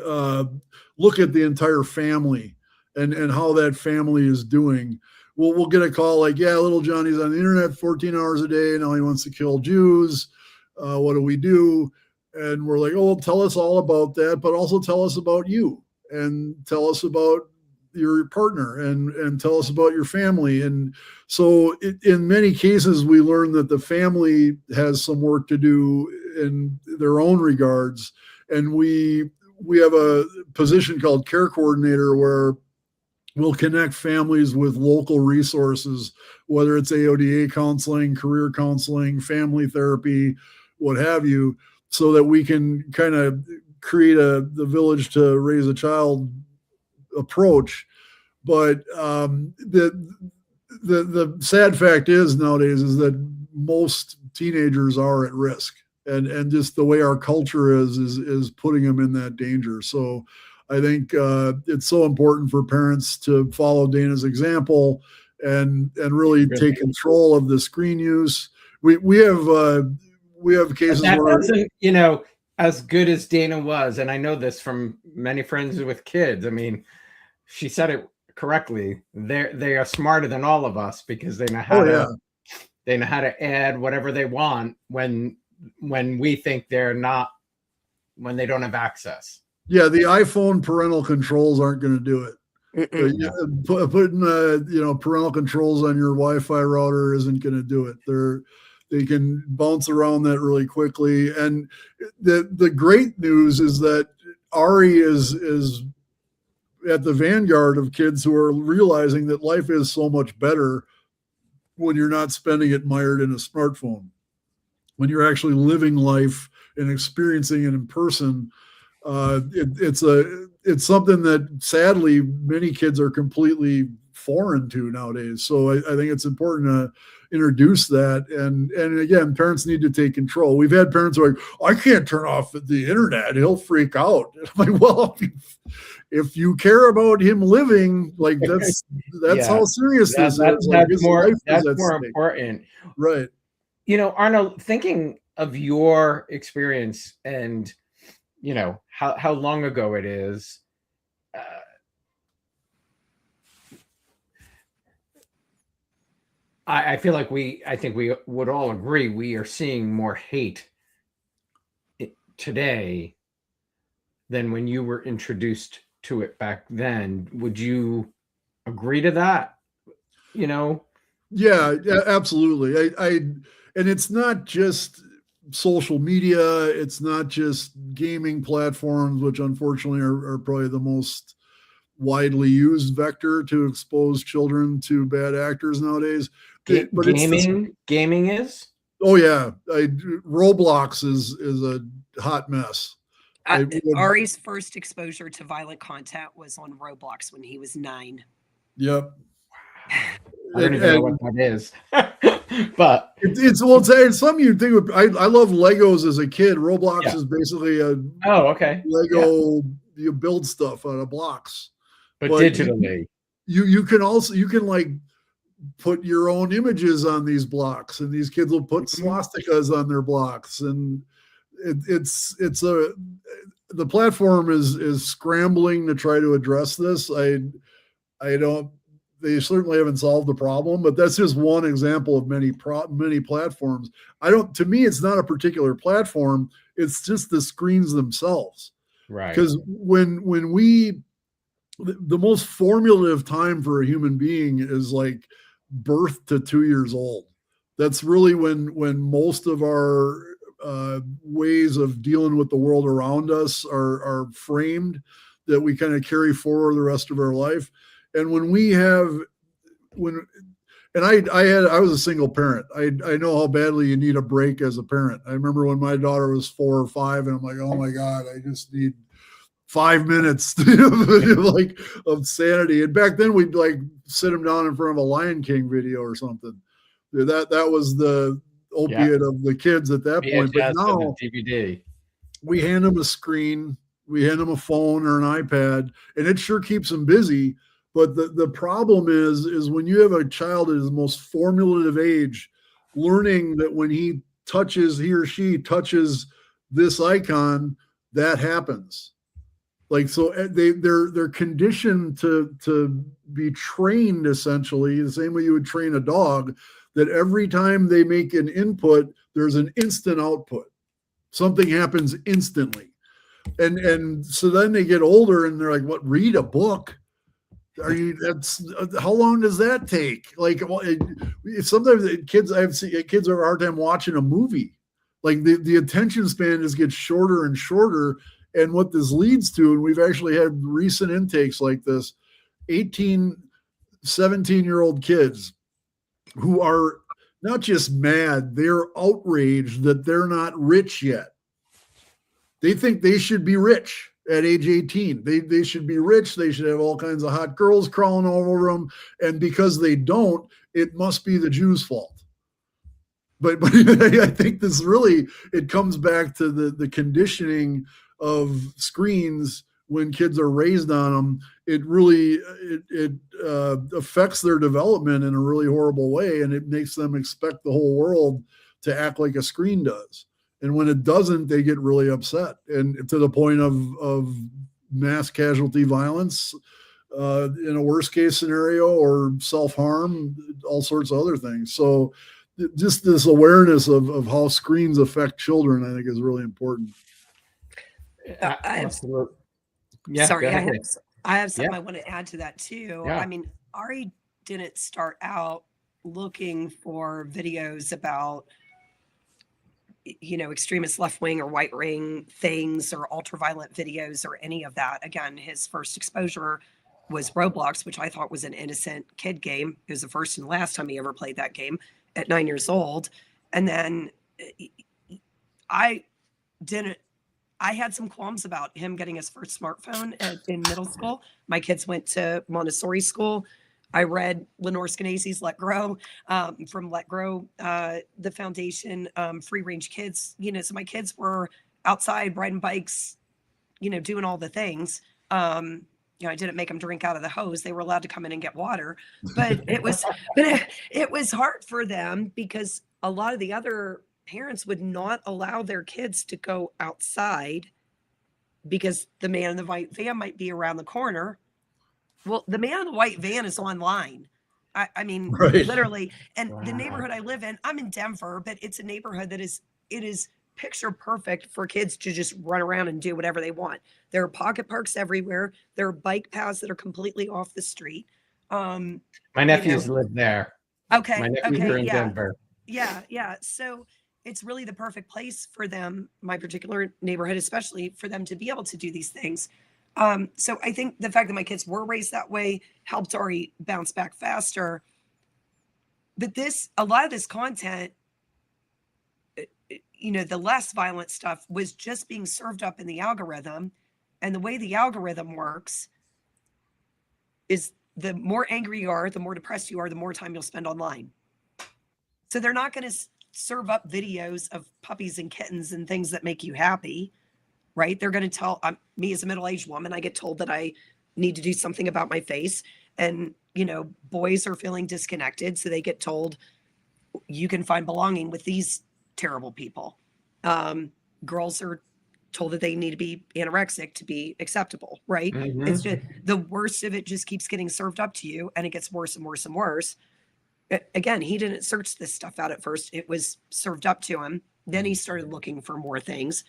look at the entire family and how that family is doing. We'll get a call like, yeah, little Johnny's on the internet 14 hours a day. Now he wants to kill Jews. What do we do? And we're like, oh, well, tell us all about that, but also tell us about you, and tell us about your partner, and tell us about your family. And so in many cases, we learn that the family has some work to do in their own regards. And we have a position called care coordinator, where we'll connect families with local resources, whether it's AODA counseling, career counseling, family therapy, what have you, so that we can kind of create the village to raise a child approach. But the sad fact is nowadays is that most teenagers are at risk, and just the way our culture is putting them in that danger. So I think it's so important for parents to follow Dana's example and really take control of the screen use. We have cases that where, doesn't, as good as Dana was, and I know this from many friends with kids. I mean, she said it correctly. They are smarter than all of us, because they know how they know how to add whatever they want when we think they're not, when they don't have access. Yeah, the iPhone parental controls aren't going to do it. Putting parental controls on your Wi-Fi router isn't going to do it. They can bounce around that really quickly. And the great news is that Ari is at the vanguard of kids who are realizing that life is so much better when you're not spending it mired in a smartphone, when you're actually living life and experiencing it in person, it's something that sadly many kids are completely foreign to nowadays. So I think it's important to introduce that. And again, parents need to take control. We've had parents who are like, I can't turn off the internet, he'll freak out. I'm like, well, if you care about him living, like that's Yeah. how serious this is. Like, That's more important. Right. You know, Arno, thinking of your experience and, you know, how long ago it is, I feel like I think we would all agree we are seeing more hate today than when you were introduced to it back then. Would you agree to that? You know? Yeah, absolutely. And it's not just social media. It's not just gaming platforms, which unfortunately are probably the most widely used vector to expose children to bad actors nowadays. But gaming is? Oh yeah, Roblox is a hot mess. Ari's first exposure to violent content was on Roblox when he was 9. Yep. I don't even know what that is. But it's something you'd think of. I love Legos as a kid. Roblox is basically a Lego. You build stuff out of blocks. But digitally. You can like put your own images on these blocks, and these kids will put swastikas on their blocks, and the platform is scrambling to try to address this. They certainly haven't solved the problem, but that's just one example of many platforms. To me, it's not a particular platform. It's just the screens themselves. Right. Because the most formative time for a human being is like birth to 2 years old. That's really when most of our ways of dealing with the world around us are framed, that we kind of carry forward the rest of our life. And I was a single parent. I know how badly you need a break as a parent. I remember when my daughter was 4 or 5, and I'm like, oh my God, I just need 5 minutes like of sanity. And back then we'd like sit them down in front of a Lion King video or something. That was the opiate of the kids at that point. But now DVD. We hand them a screen, we hand them a phone or an iPad, and it sure keeps them busy. But the problem is when you have a child at his most formative age, learning that when he or she touches this icon, that happens. Like, so they're conditioned to be trained essentially the same way you would train a dog, that every time they make an input, there's an instant output. Something happens instantly. And so then they get older and they're like, what, read a book? How long does that take? Like, sometimes kids have a hard time watching a movie. Like the attention span just gets shorter and shorter. And what this leads to, and we've actually had recent intakes like this, 18, 17-year-old kids who are not just mad, they're outraged that they're not rich yet. They think they should be rich at age 18. They should be rich. They should have all kinds of hot girls crawling all over them. And because they don't, it must be the Jews' fault. But I think this really, it comes back to the conditioning of screens when kids are raised on them. It really affects their development in a really horrible way, and it makes them expect the whole world to act like a screen does. And when it doesn't, they get really upset, and to the point of mass casualty violence in a worst case scenario, or self-harm, all sorts of other things. So just this awareness of how screens affect children, I think, is really important. Absolutely. Yeah, sorry, I have something I want to add to that too. Yeah. I mean, Ari didn't start out looking for videos about, extremist left wing or right wing things or ultra-violent videos or any of that. Again, his first exposure was Roblox, which I thought was an innocent kid game. It was the first and last time he ever played that game at 9 years old. And then I had some qualms about him getting his first smartphone in middle school. My kids went to Montessori school. I read Lenore Skenasi's Let Grow, from Let Grow, the foundation, Free Range Kids. So my kids were outside riding bikes, doing all the things. I didn't make them drink out of the hose. They were allowed to come in and get water, but it was hard for them because a lot of the other parents would not allow their kids to go outside because the man in the white van might be around the corner. Well, the man in the white van is online. I mean, Right. literally. And Wow. the neighborhood I live in, I'm in Denver, but it's a neighborhood that is picture perfect for kids to just run around and do whatever they want. There are pocket parks everywhere. There are bike paths that are completely off the street. My nephews live there. Okay. My nephews are in Yeah. Denver. Yeah. So it's really the perfect place for them, my particular neighborhood, especially for them to be able to do these things. So I think the fact that my kids were raised that way helped Ari bounce back faster. But a lot of this content, the less violent stuff was just being served up in the algorithm. And the way the algorithm works is the more angry you are, the more depressed you are, the more time you'll spend online. So they're not going to serve up videos of puppies and kittens and things that make you happy, right? They're going to tell me as a middle-aged woman, I get told that I need to do something about my face. And, boys are feeling disconnected. So they get told you can find belonging with these terrible people. Girls are told that they need to be anorexic to be acceptable, right? Mhm. It's just the worst of it just keeps getting served up to you, and it gets worse and worse and worse. Again, he didn't search this stuff out at first. It was served up to him. Then he started looking for more things.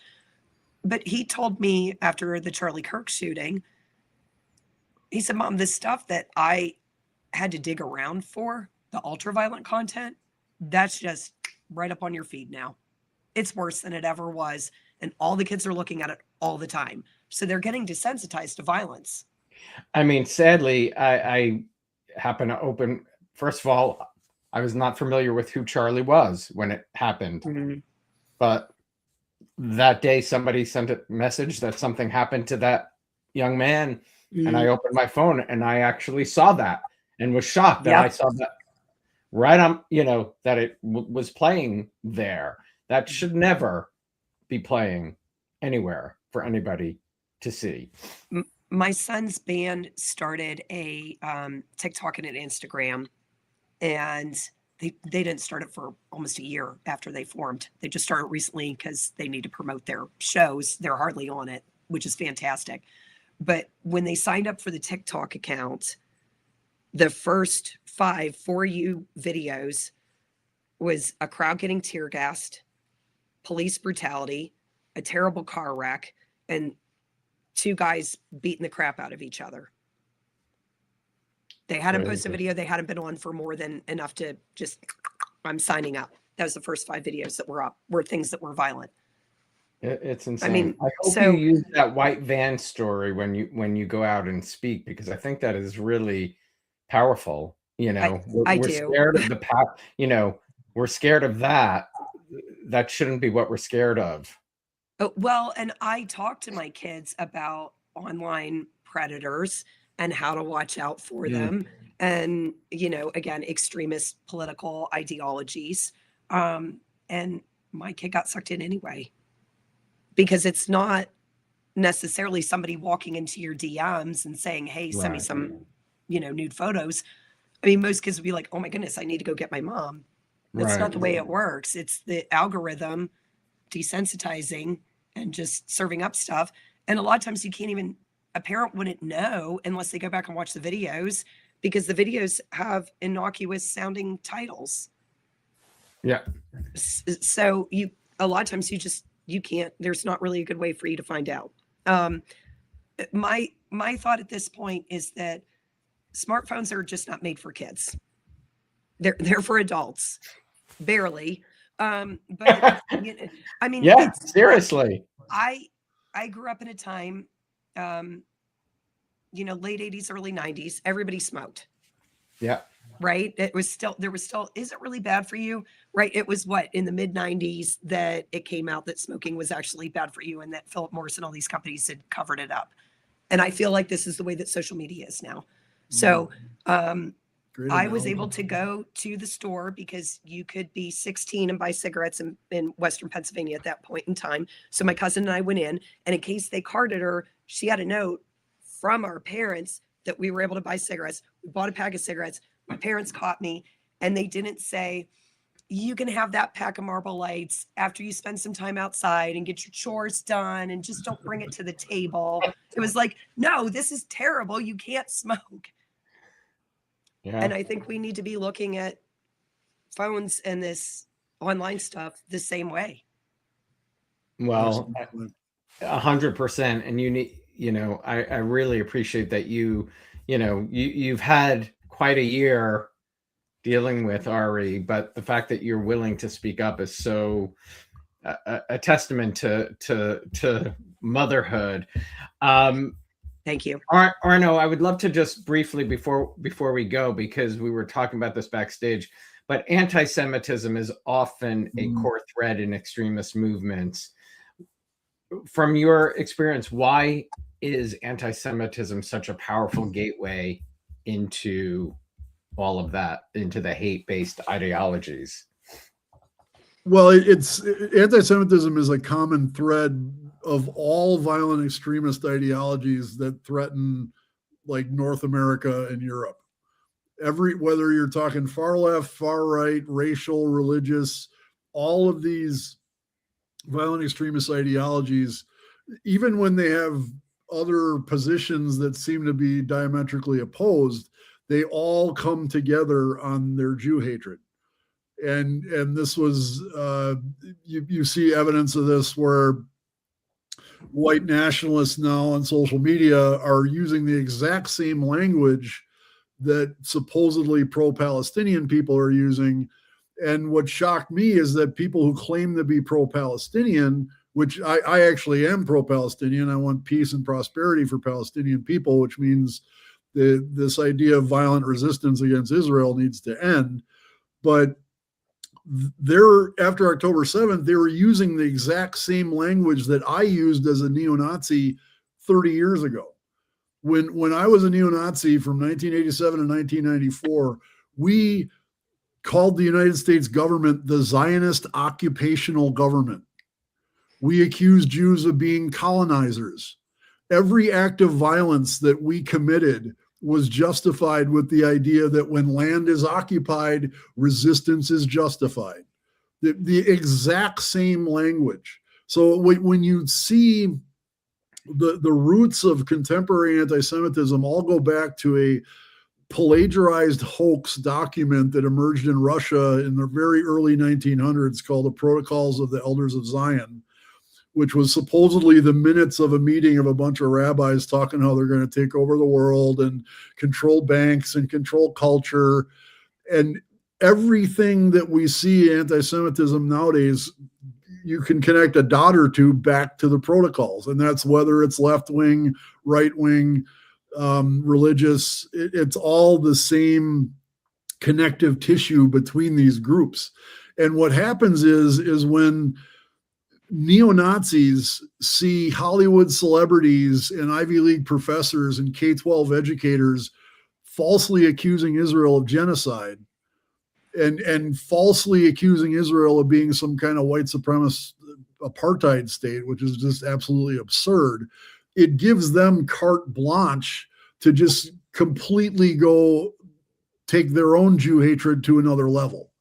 But he told me after the Charlie Kirk shooting, he said, Mom, the stuff that I had to dig around for, the ultra-violent content, that's just right up on your feed now. It's worse than it ever was. And all the kids are looking at it all the time. So they're getting desensitized to violence. I mean, sadly, I happen to open, first of all, I was not familiar with who Charlie was when it happened. Mm-hmm. But that day, somebody sent a message that something happened to that young man. Mm-hmm. And I opened my phone and I actually saw that and was shocked that I saw that right on, that it was playing there. That should never be playing anywhere for anybody to see. My son's band started a TikTok and an Instagram, and they didn't start it for almost a year after they formed. They just started recently because they need to promote their shows. They're hardly on it, which is fantastic. But when they signed up for the TikTok account, the first 5 For You videos was a crowd getting tear gassed, police brutality, a terrible car wreck, and 2 guys beating the crap out of each other. They hadn't posted a video. They hadn't been on for more than enough to just, I'm signing up. That was the first 5 videos that were up, were things that were violent. It's insane. I mean, I hope you use that white van story when you go out and speak, because I think that is really powerful. I do. Scared of the power. We're scared of that. That shouldn't be what we're scared of. Well, and I talk to my kids about online predators and how to watch out for them. And, again, extremist political ideologies. And my kid got sucked in anyway, because it's not necessarily somebody walking into your DMs and saying, hey, send me some, nude photos. I mean, most kids would be like, oh my goodness, I need to go get my mom. That's not the way it works. It's the algorithm desensitizing and just serving up stuff. And a lot of times a parent wouldn't know unless they go back and watch the videos, because the videos have innocuous sounding titles. Yeah. So a lot of times you can't, there's not really a good way for you to find out. My thought at this point is that smartphones are just not made for kids. They're for adults, barely. But I mean, yeah, seriously. I grew up in a time, late 80s, early 90s, everybody smoked. Yeah. Right? There was still, is it really bad for you? Right? It was what, in the mid 90s that it came out that smoking was actually bad for you and that Philip Morris and all these companies had covered it up. And I feel like this is the way that social media is now. So I was able to go to the store because you could be 16 and buy cigarettes in Western Pennsylvania at that point in time. So my cousin and I went in, and in case they carded her, she had a note from our parents that we were able to buy cigarettes. We bought a pack of cigarettes. My parents caught me, and they didn't say, you can have that pack of Marble Lights after you spend some time outside and get your chores done and just don't bring it to the table. It was like, no, this is terrible. You can't smoke. Yeah. And I think we need to be looking at phones and this online stuff the same way. Well, 100%. And I really appreciate that you've had quite a year dealing with Ari, but the fact that you're willing to speak up is so a testament to motherhood. Thank you. Arno, I would love to just briefly before we go, because we were talking about this backstage, but anti-Semitism is often a core thread in extremist movements. From your experience, why is anti-Semitism such a powerful gateway into all of that, into the hate-based ideologies? Well, anti-Semitism is a common thread of all violent extremist ideologies that threaten like North America and Europe. Whether you're talking far left, far right, racial, religious, all of these violent extremist ideologies, even when they have other positions that seem to be diametrically opposed, they all come together on their Jew hatred. And this was, you see evidence of this where white nationalists now on social media are using the exact same language that supposedly pro-Palestinian people are using. And what shocked me is that people who claim to be pro-Palestinian, which I actually am pro-Palestinian, I want peace and prosperity for Palestinian people, which means this idea of violent resistance against Israel needs to end. But after October 7th, they were using the exact same language that I used as a neo-Nazi 30 years ago. When I was a neo-Nazi from 1987 to 1994, we called the United States government the Zionist occupational government. We accused Jews of being colonizers. Every act of violence that we committed was justified with the idea that when land is occupied, resistance is justified. The exact same language. So when you see the roots of contemporary anti-Semitism all go back to a plagiarized hoax document that emerged in Russia in the very early 1900s called the Protocols of the Elders of Zion, which was supposedly the minutes of a meeting of a bunch of rabbis talking how they're going to take over the world and control banks and control culture. And everything that we see anti-Semitism nowadays, you can connect a dot or two back to the protocols. And that's whether it's left-wing, right-wing, religious, it's all the same connective tissue between these groups. And what happens is when neo-Nazis see Hollywood celebrities and Ivy League professors and K-12 educators falsely accusing Israel of genocide and falsely accusing Israel of being some kind of white supremacist apartheid state, which is just absolutely absurd, it gives them carte blanche to just completely go take their own Jew hatred to another level.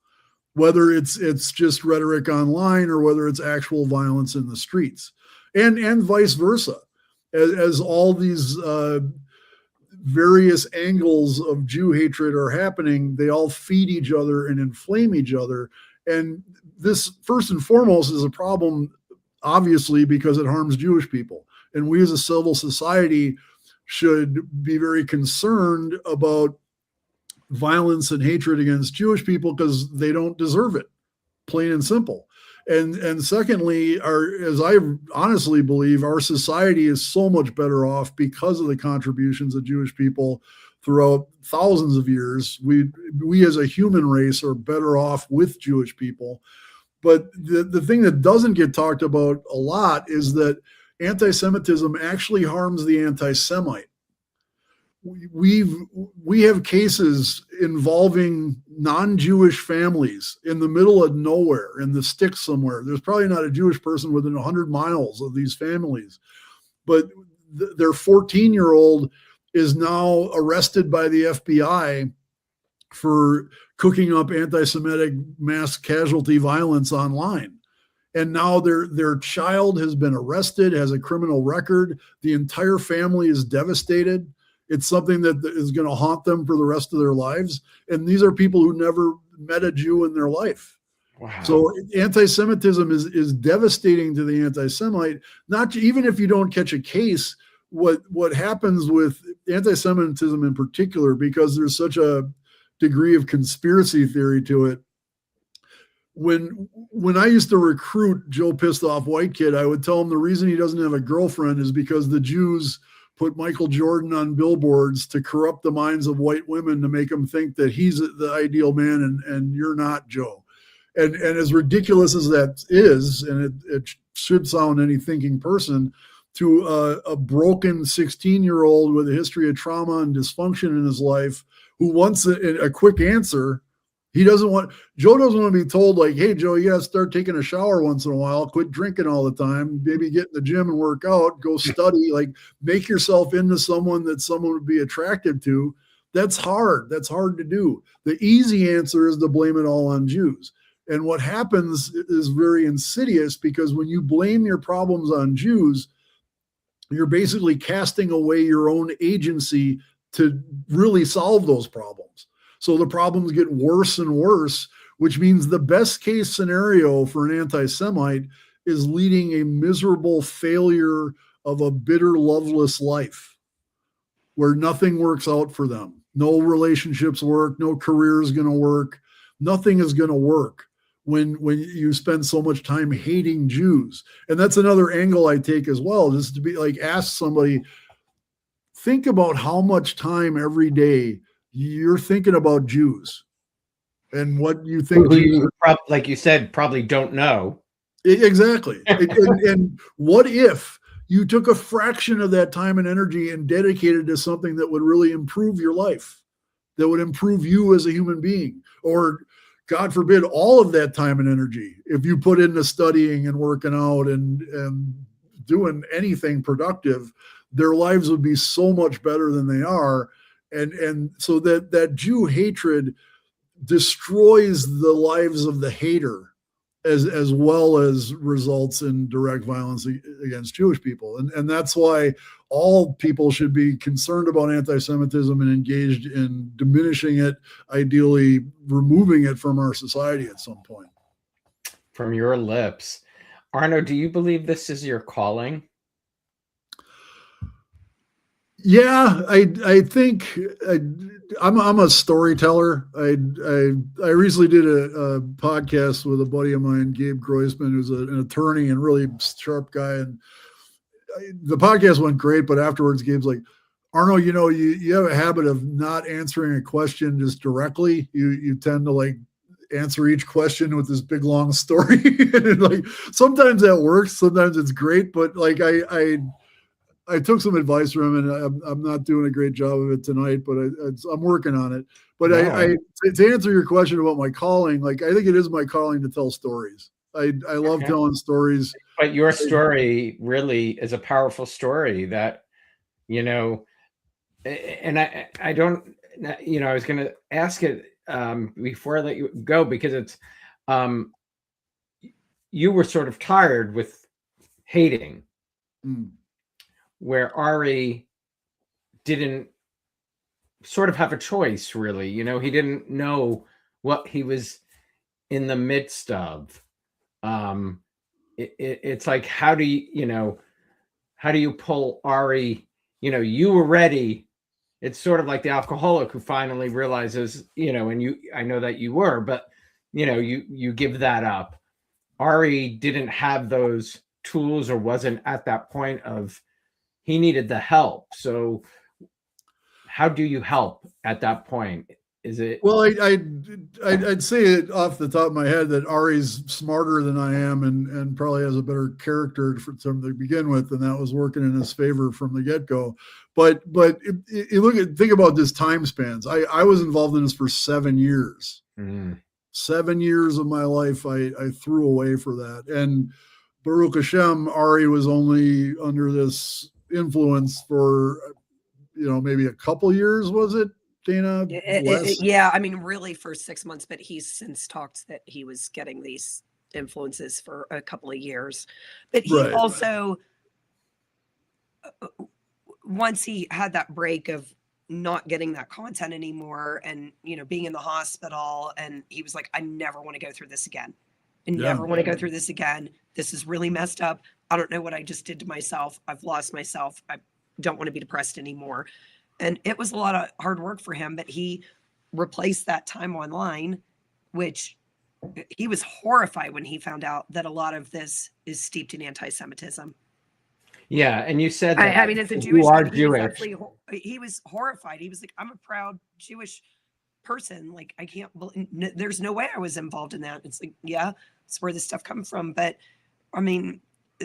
Whether it's just rhetoric online or whether it's actual violence in the streets, and vice versa, as all these various angles of Jew hatred are happening, they all feed each other and inflame each other. And this, first and foremost, is a problem, obviously, because it harms Jewish people. And we as a civil society should be very concerned about violence and hatred against Jewish people because they don't deserve it, plain and simple. And secondly, as I honestly believe, our society is so much better off because of the contributions of Jewish people throughout thousands of years. We as a human race are better off with Jewish people. But the thing that doesn't get talked about a lot is that anti-Semitism actually harms the anti-Semite. We have cases involving non-Jewish families in the middle of nowhere, in the sticks somewhere. There's probably not a Jewish person within 100 miles of these families, but their 14-year-old is now arrested by the FBI for cooking up anti-Semitic mass casualty violence online. And now their child has been arrested, has a criminal record. The entire family is devastated. It's something that is going to haunt them for the rest of their lives. And these are people who never met a Jew in their life. Wow. So anti-Semitism is devastating to the anti-Semite. Not even if you don't catch a case, what happens with anti-Semitism in particular, because there's such a degree of conspiracy theory to it. When I used to recruit Joe Pissed Off White Kid, I would tell him the reason he doesn't have a girlfriend is because the Jews put Michael Jordan on billboards to corrupt the minds of white women to make them think that he's the ideal man and you're not, Joe. And as ridiculous as that is, and it should sound any thinking person, to a broken 16-year-old with a history of trauma and dysfunction in his life who wants a quick answer. Joe doesn't want to be told like, hey, Joe, you got to start taking a shower once in a while, quit drinking all the time, maybe get in the gym and work out, go study, like make yourself into someone that someone would be attracted to. That's hard. That's hard to do. The easy answer is to blame it all on Jews. And what happens is very insidious, because when you blame your problems on Jews, you're basically casting away your own agency to really solve those problems. So the problems get worse and worse, which means the best case scenario for an anti-Semite is leading a miserable failure of a bitter, loveless life where nothing works out for them. No relationships work, no career is going to work, nothing is going to work when you spend so much time hating Jews. And that's another angle I take as well, just to be like, ask somebody, think about how much time every day you're thinking about Jews and what you think. Like you said, probably don't know. Exactly. and what if you took a fraction of that time and energy and dedicated to something that would really improve your life, that would improve you as a human being? Or God forbid, all of that time and energy, if you put into studying and working out and doing anything productive, their lives would be so much better than they are. And so that Jew hatred destroys the lives of the hater as well as results in direct violence against Jewish people. And that's why all people should be concerned about anti-Semitism and engaged in diminishing it, ideally removing it from our society at some point. From your lips. Arno, do you believe this is your calling? Yeah, I think I'm a storyteller. I recently did a podcast with a buddy of mine, Gabe Grueser, who's an attorney and really sharp guy. And the podcast went great, but afterwards, Gabe's like, Arno, you have a habit of not answering a question just directly. You tend to like answer each question with this big long story. And like sometimes that works, sometimes it's great, but like I took some advice from him, and I'm not doing a great job of it tonight, but I'm working on it. But wow. To answer your question about my calling, like I think it is my calling to tell stories. I love telling stories. But your story really is a powerful story that, and I don't, I was going to ask it before I let you go, because it's, you were sort of tired with hating. Where Ari didn't sort of have a choice, really. He didn't know what he was in the midst of. It's like, how do you pull Ari, you were ready. It's sort of like the alcoholic who finally realizes, and I know that you were, but, you give that up. Ari didn't have those tools or wasn't at that point of he needed the help. So how do you help at that point? Is it Well, I'd say it off the top of my head that Ari's smarter than I am and probably has a better character from to begin with, and that was working in his favor from the get-go. But you think about this time spans. I was involved in this for 7 years. 7 years of my life I threw away for that. And Baruch Hashem, Ari was only under this influence for maybe a couple years, was it? Dana? Yeah, I mean, really for 6 months, but he's since talked that he was getting these influences for a couple of years. But he also, once he had that break of not getting that content anymore and, being in the hospital, and he was like, I never want to go through this again. I never want to go through this again. This is really messed up. I don't know what I just did to myself. I've lost myself. I don't want to be depressed anymore. And it was a lot of hard work for him, but he replaced that time online, which he was horrified when he found out that a lot of this is steeped in anti-Semitism. Yeah, and you said that I mean, as a Jewish, you are Jewish. Jewish. He was horrified. He was like, I'm a proud Jewish person. Like, I can't believe, there's no way I was involved in that. It's like, yeah, it's where this stuff comes from. But I mean,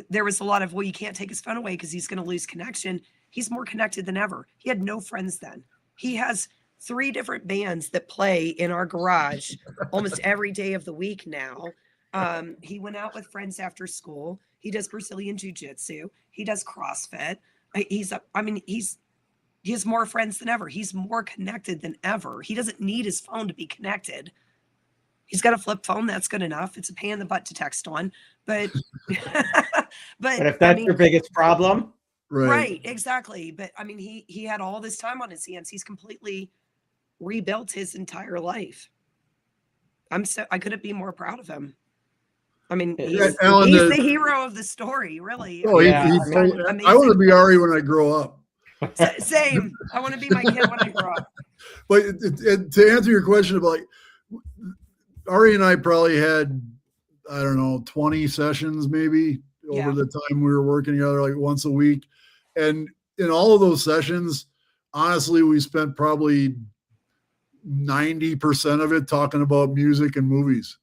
there was a lot of, well, you can't take his phone away because he's going to lose connection. He's more connected than ever. He had no friends then. He has 3 different bands that play in our garage almost every day of the week now. He went out with friends after school. He does Brazilian jiu-jitsu. He does CrossFit. He has more friends than ever. He's more connected than ever. He doesn't need his phone to be connected. He's got a flip phone. That's good enough. It's a pain in the butt to text on. But but if that's your biggest problem. Right, exactly. But I mean, he had all this time on his hands. He's completely rebuilt his entire life. I couldn't be more proud of him. I mean, he's the hero of the story, really. Oh, I want to be Ari when I grow up. Same. I want to be my kid when I grow up. But to answer your question about Ari and I probably had, I don't know, 20 sessions maybe over the time we were working together, like once a week. And in all of those sessions, honestly, we spent probably 90% of it talking about music and movies.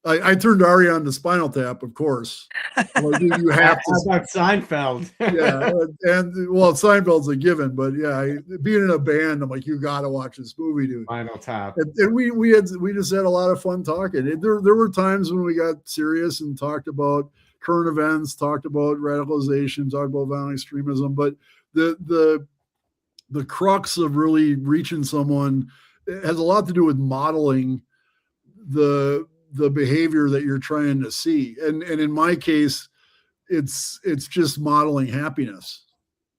I turned Ari on to Spinal Tap, of course. Well, you have to. About Seinfeld. Yeah, and well, Seinfeld's a given, but yeah, being in a band, I'm like, you got to watch this movie, dude. Spinal Tap. And we just had a lot of fun talking. There were times when we got serious and talked about current events, talked about radicalization, talked about violent extremism, but the crux of really reaching someone has a lot to do with modeling the behavior that you're trying to see. And in my case, it's just modeling happiness.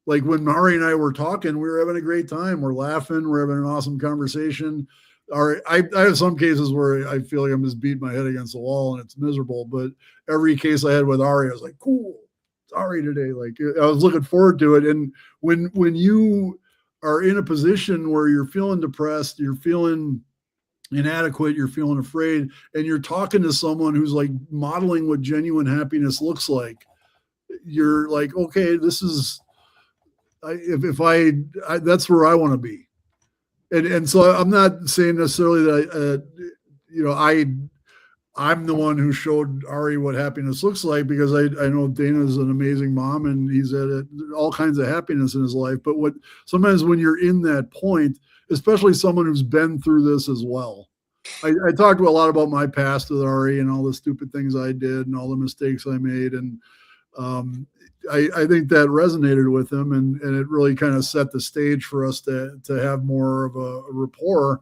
Like when Ari and I were talking, we were having a great time. We're laughing. We're having an awesome conversation. I have some cases where I feel like I'm just beating my head against the wall and it's miserable. But every case I had with Ari, I was like, cool, it's Ari today. Like I was looking forward to it. And when you are in a position where you're feeling depressed, you're feeling inadequate, you're feeling afraid, and you're talking to someone who's like modeling what genuine happiness looks like, you're like, okay, this is, if I that's where I want to be. And so I'm not saying necessarily that, I'm the one who showed Ari what happiness looks like, because I know Dana's an amazing mom and he's had all kinds of happiness in his life. But sometimes when you're in that point, especially someone who's been through this as well. I talked a lot about my past with Ari and all the stupid things I did and all the mistakes I made. And I think that resonated with him, and it really kind of set the stage for us to have more of a rapport.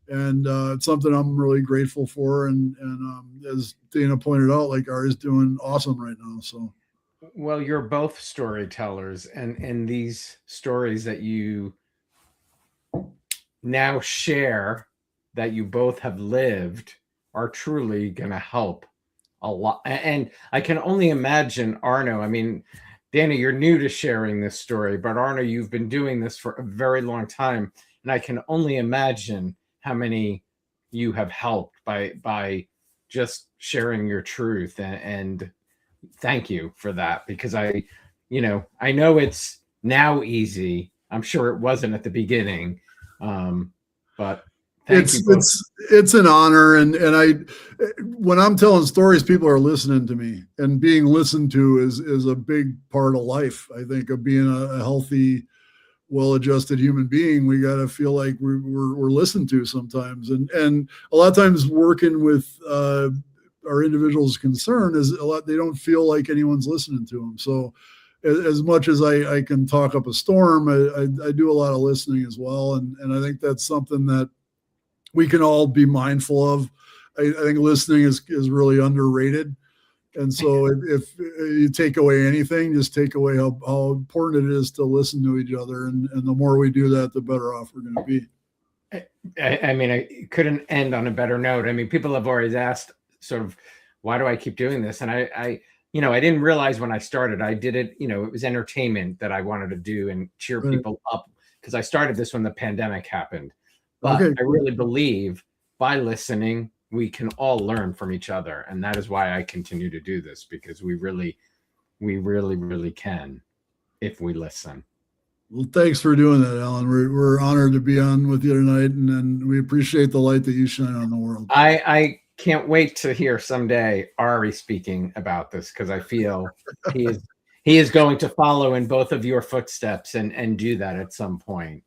And it's something I'm really grateful for. And as Dana pointed out, like Ari's doing awesome right now. So, well, you're both storytellers, and these stories that you now share, that you both have lived, are truly going to help a lot. And I can only imagine, Arno, I mean, Dana, you're new to sharing this story, but Arno, you've been doing this for a very long time. And I can only imagine how many you have helped by just sharing your truth, and thank you for that, because I know it's now easy. I'm sure it wasn't at the beginning, but thank you both. It's an honor, and when I'm telling stories, people are listening to me, and being listened to is a big part of life. I think of being a healthy, well-adjusted human being. We got to feel like we're listened to sometimes, and a lot of times working with our individuals concerned is a lot. They don't feel like anyone's listening to them. So as much as I can talk up a storm, I do a lot of listening as well, and I think that's something that we can all be mindful of. I think listening is really underrated. And so if you take away anything, just take away how important it is to listen to each other. And the more we do that, the better off we're going to be. I mean, I couldn't end on a better note. I mean, people have always asked sort of, why do I keep doing this? And I didn't realize when I started, I did it, it was entertainment that I wanted to do and cheer people up, because I started this when the pandemic happened. But I really believe by listening, we can all learn from each other. And that is why I continue to do this, because we really, really can if we listen. Well, thanks for doing that, Alan. We're honored to be on with you tonight, and we appreciate the light that you shine on the world. I can't wait to hear someday Ari speaking about this, because I feel he is going to follow in both of your footsteps and do that at some point.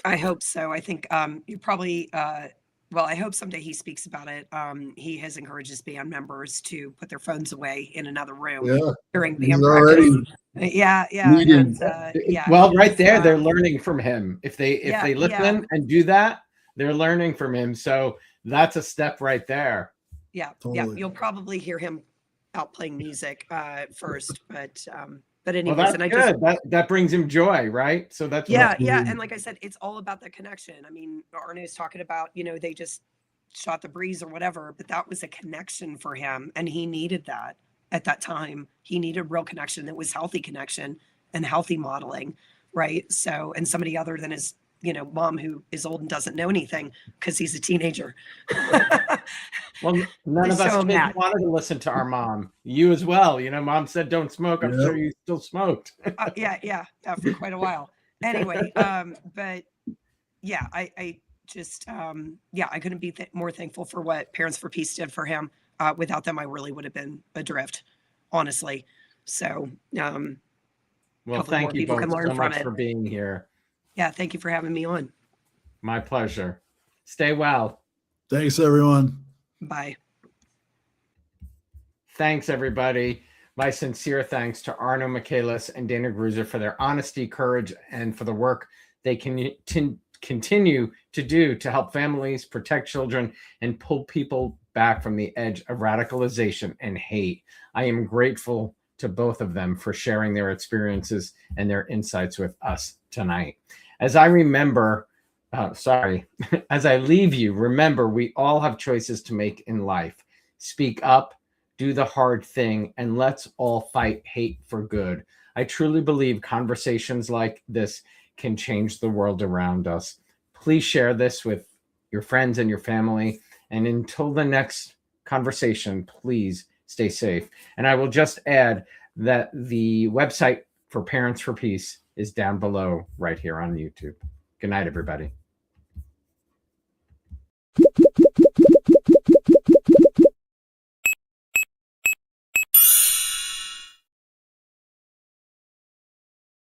I hope so. I think you probably, well, I hope someday he speaks about it. He has encouraged his band members to put their phones away in another room during band practice. Yeah. Well, right there, they're learning from him. If they listen and do that, they're learning from him. So that's a step right there. Yeah, totally. You'll probably hear him out playing music first, but anyways, well, that's good. That brings him joy, right? So that's and like I said, it's all about the connection. I mean, Arno's talking about, they just shot the breeze or whatever, but that was a connection for him, and he needed that at that time. He needed real connection that was healthy connection and healthy modeling, right? So, and somebody other than his mom, who is old and doesn't know anything because he's a teenager. Well, none of us kids wanted to listen to our mom. You as well. Mom said don't smoke. I'm sure you still smoked. Yeah, for quite a while. Anyway, but yeah, I just I couldn't be more thankful for what Parents for Peace did for him. Without them, I really would have been adrift, honestly. So, well, thank you both so much for being here. Yeah, thank you for having me on. My pleasure. Stay well. Thanks, everyone. Bye. Thanks, everybody. My sincere thanks to Arno Michaelis and Dana Grueser for their honesty, courage, and for the work they can continue to do to help families, protect children, and pull people back from the edge of radicalization and hate. I am grateful to both of them for sharing their experiences and their insights with us tonight. As I leave you, remember, we all have choices to make in life. Speak up, do the hard thing, and let's all fight hate for good. I truly believe conversations like this can change the world around us. Please share this with your friends and your family. And until the next conversation, please stay safe. And I will just add that the website for Parents for Peace is down below right here on YouTube. Good night, everybody.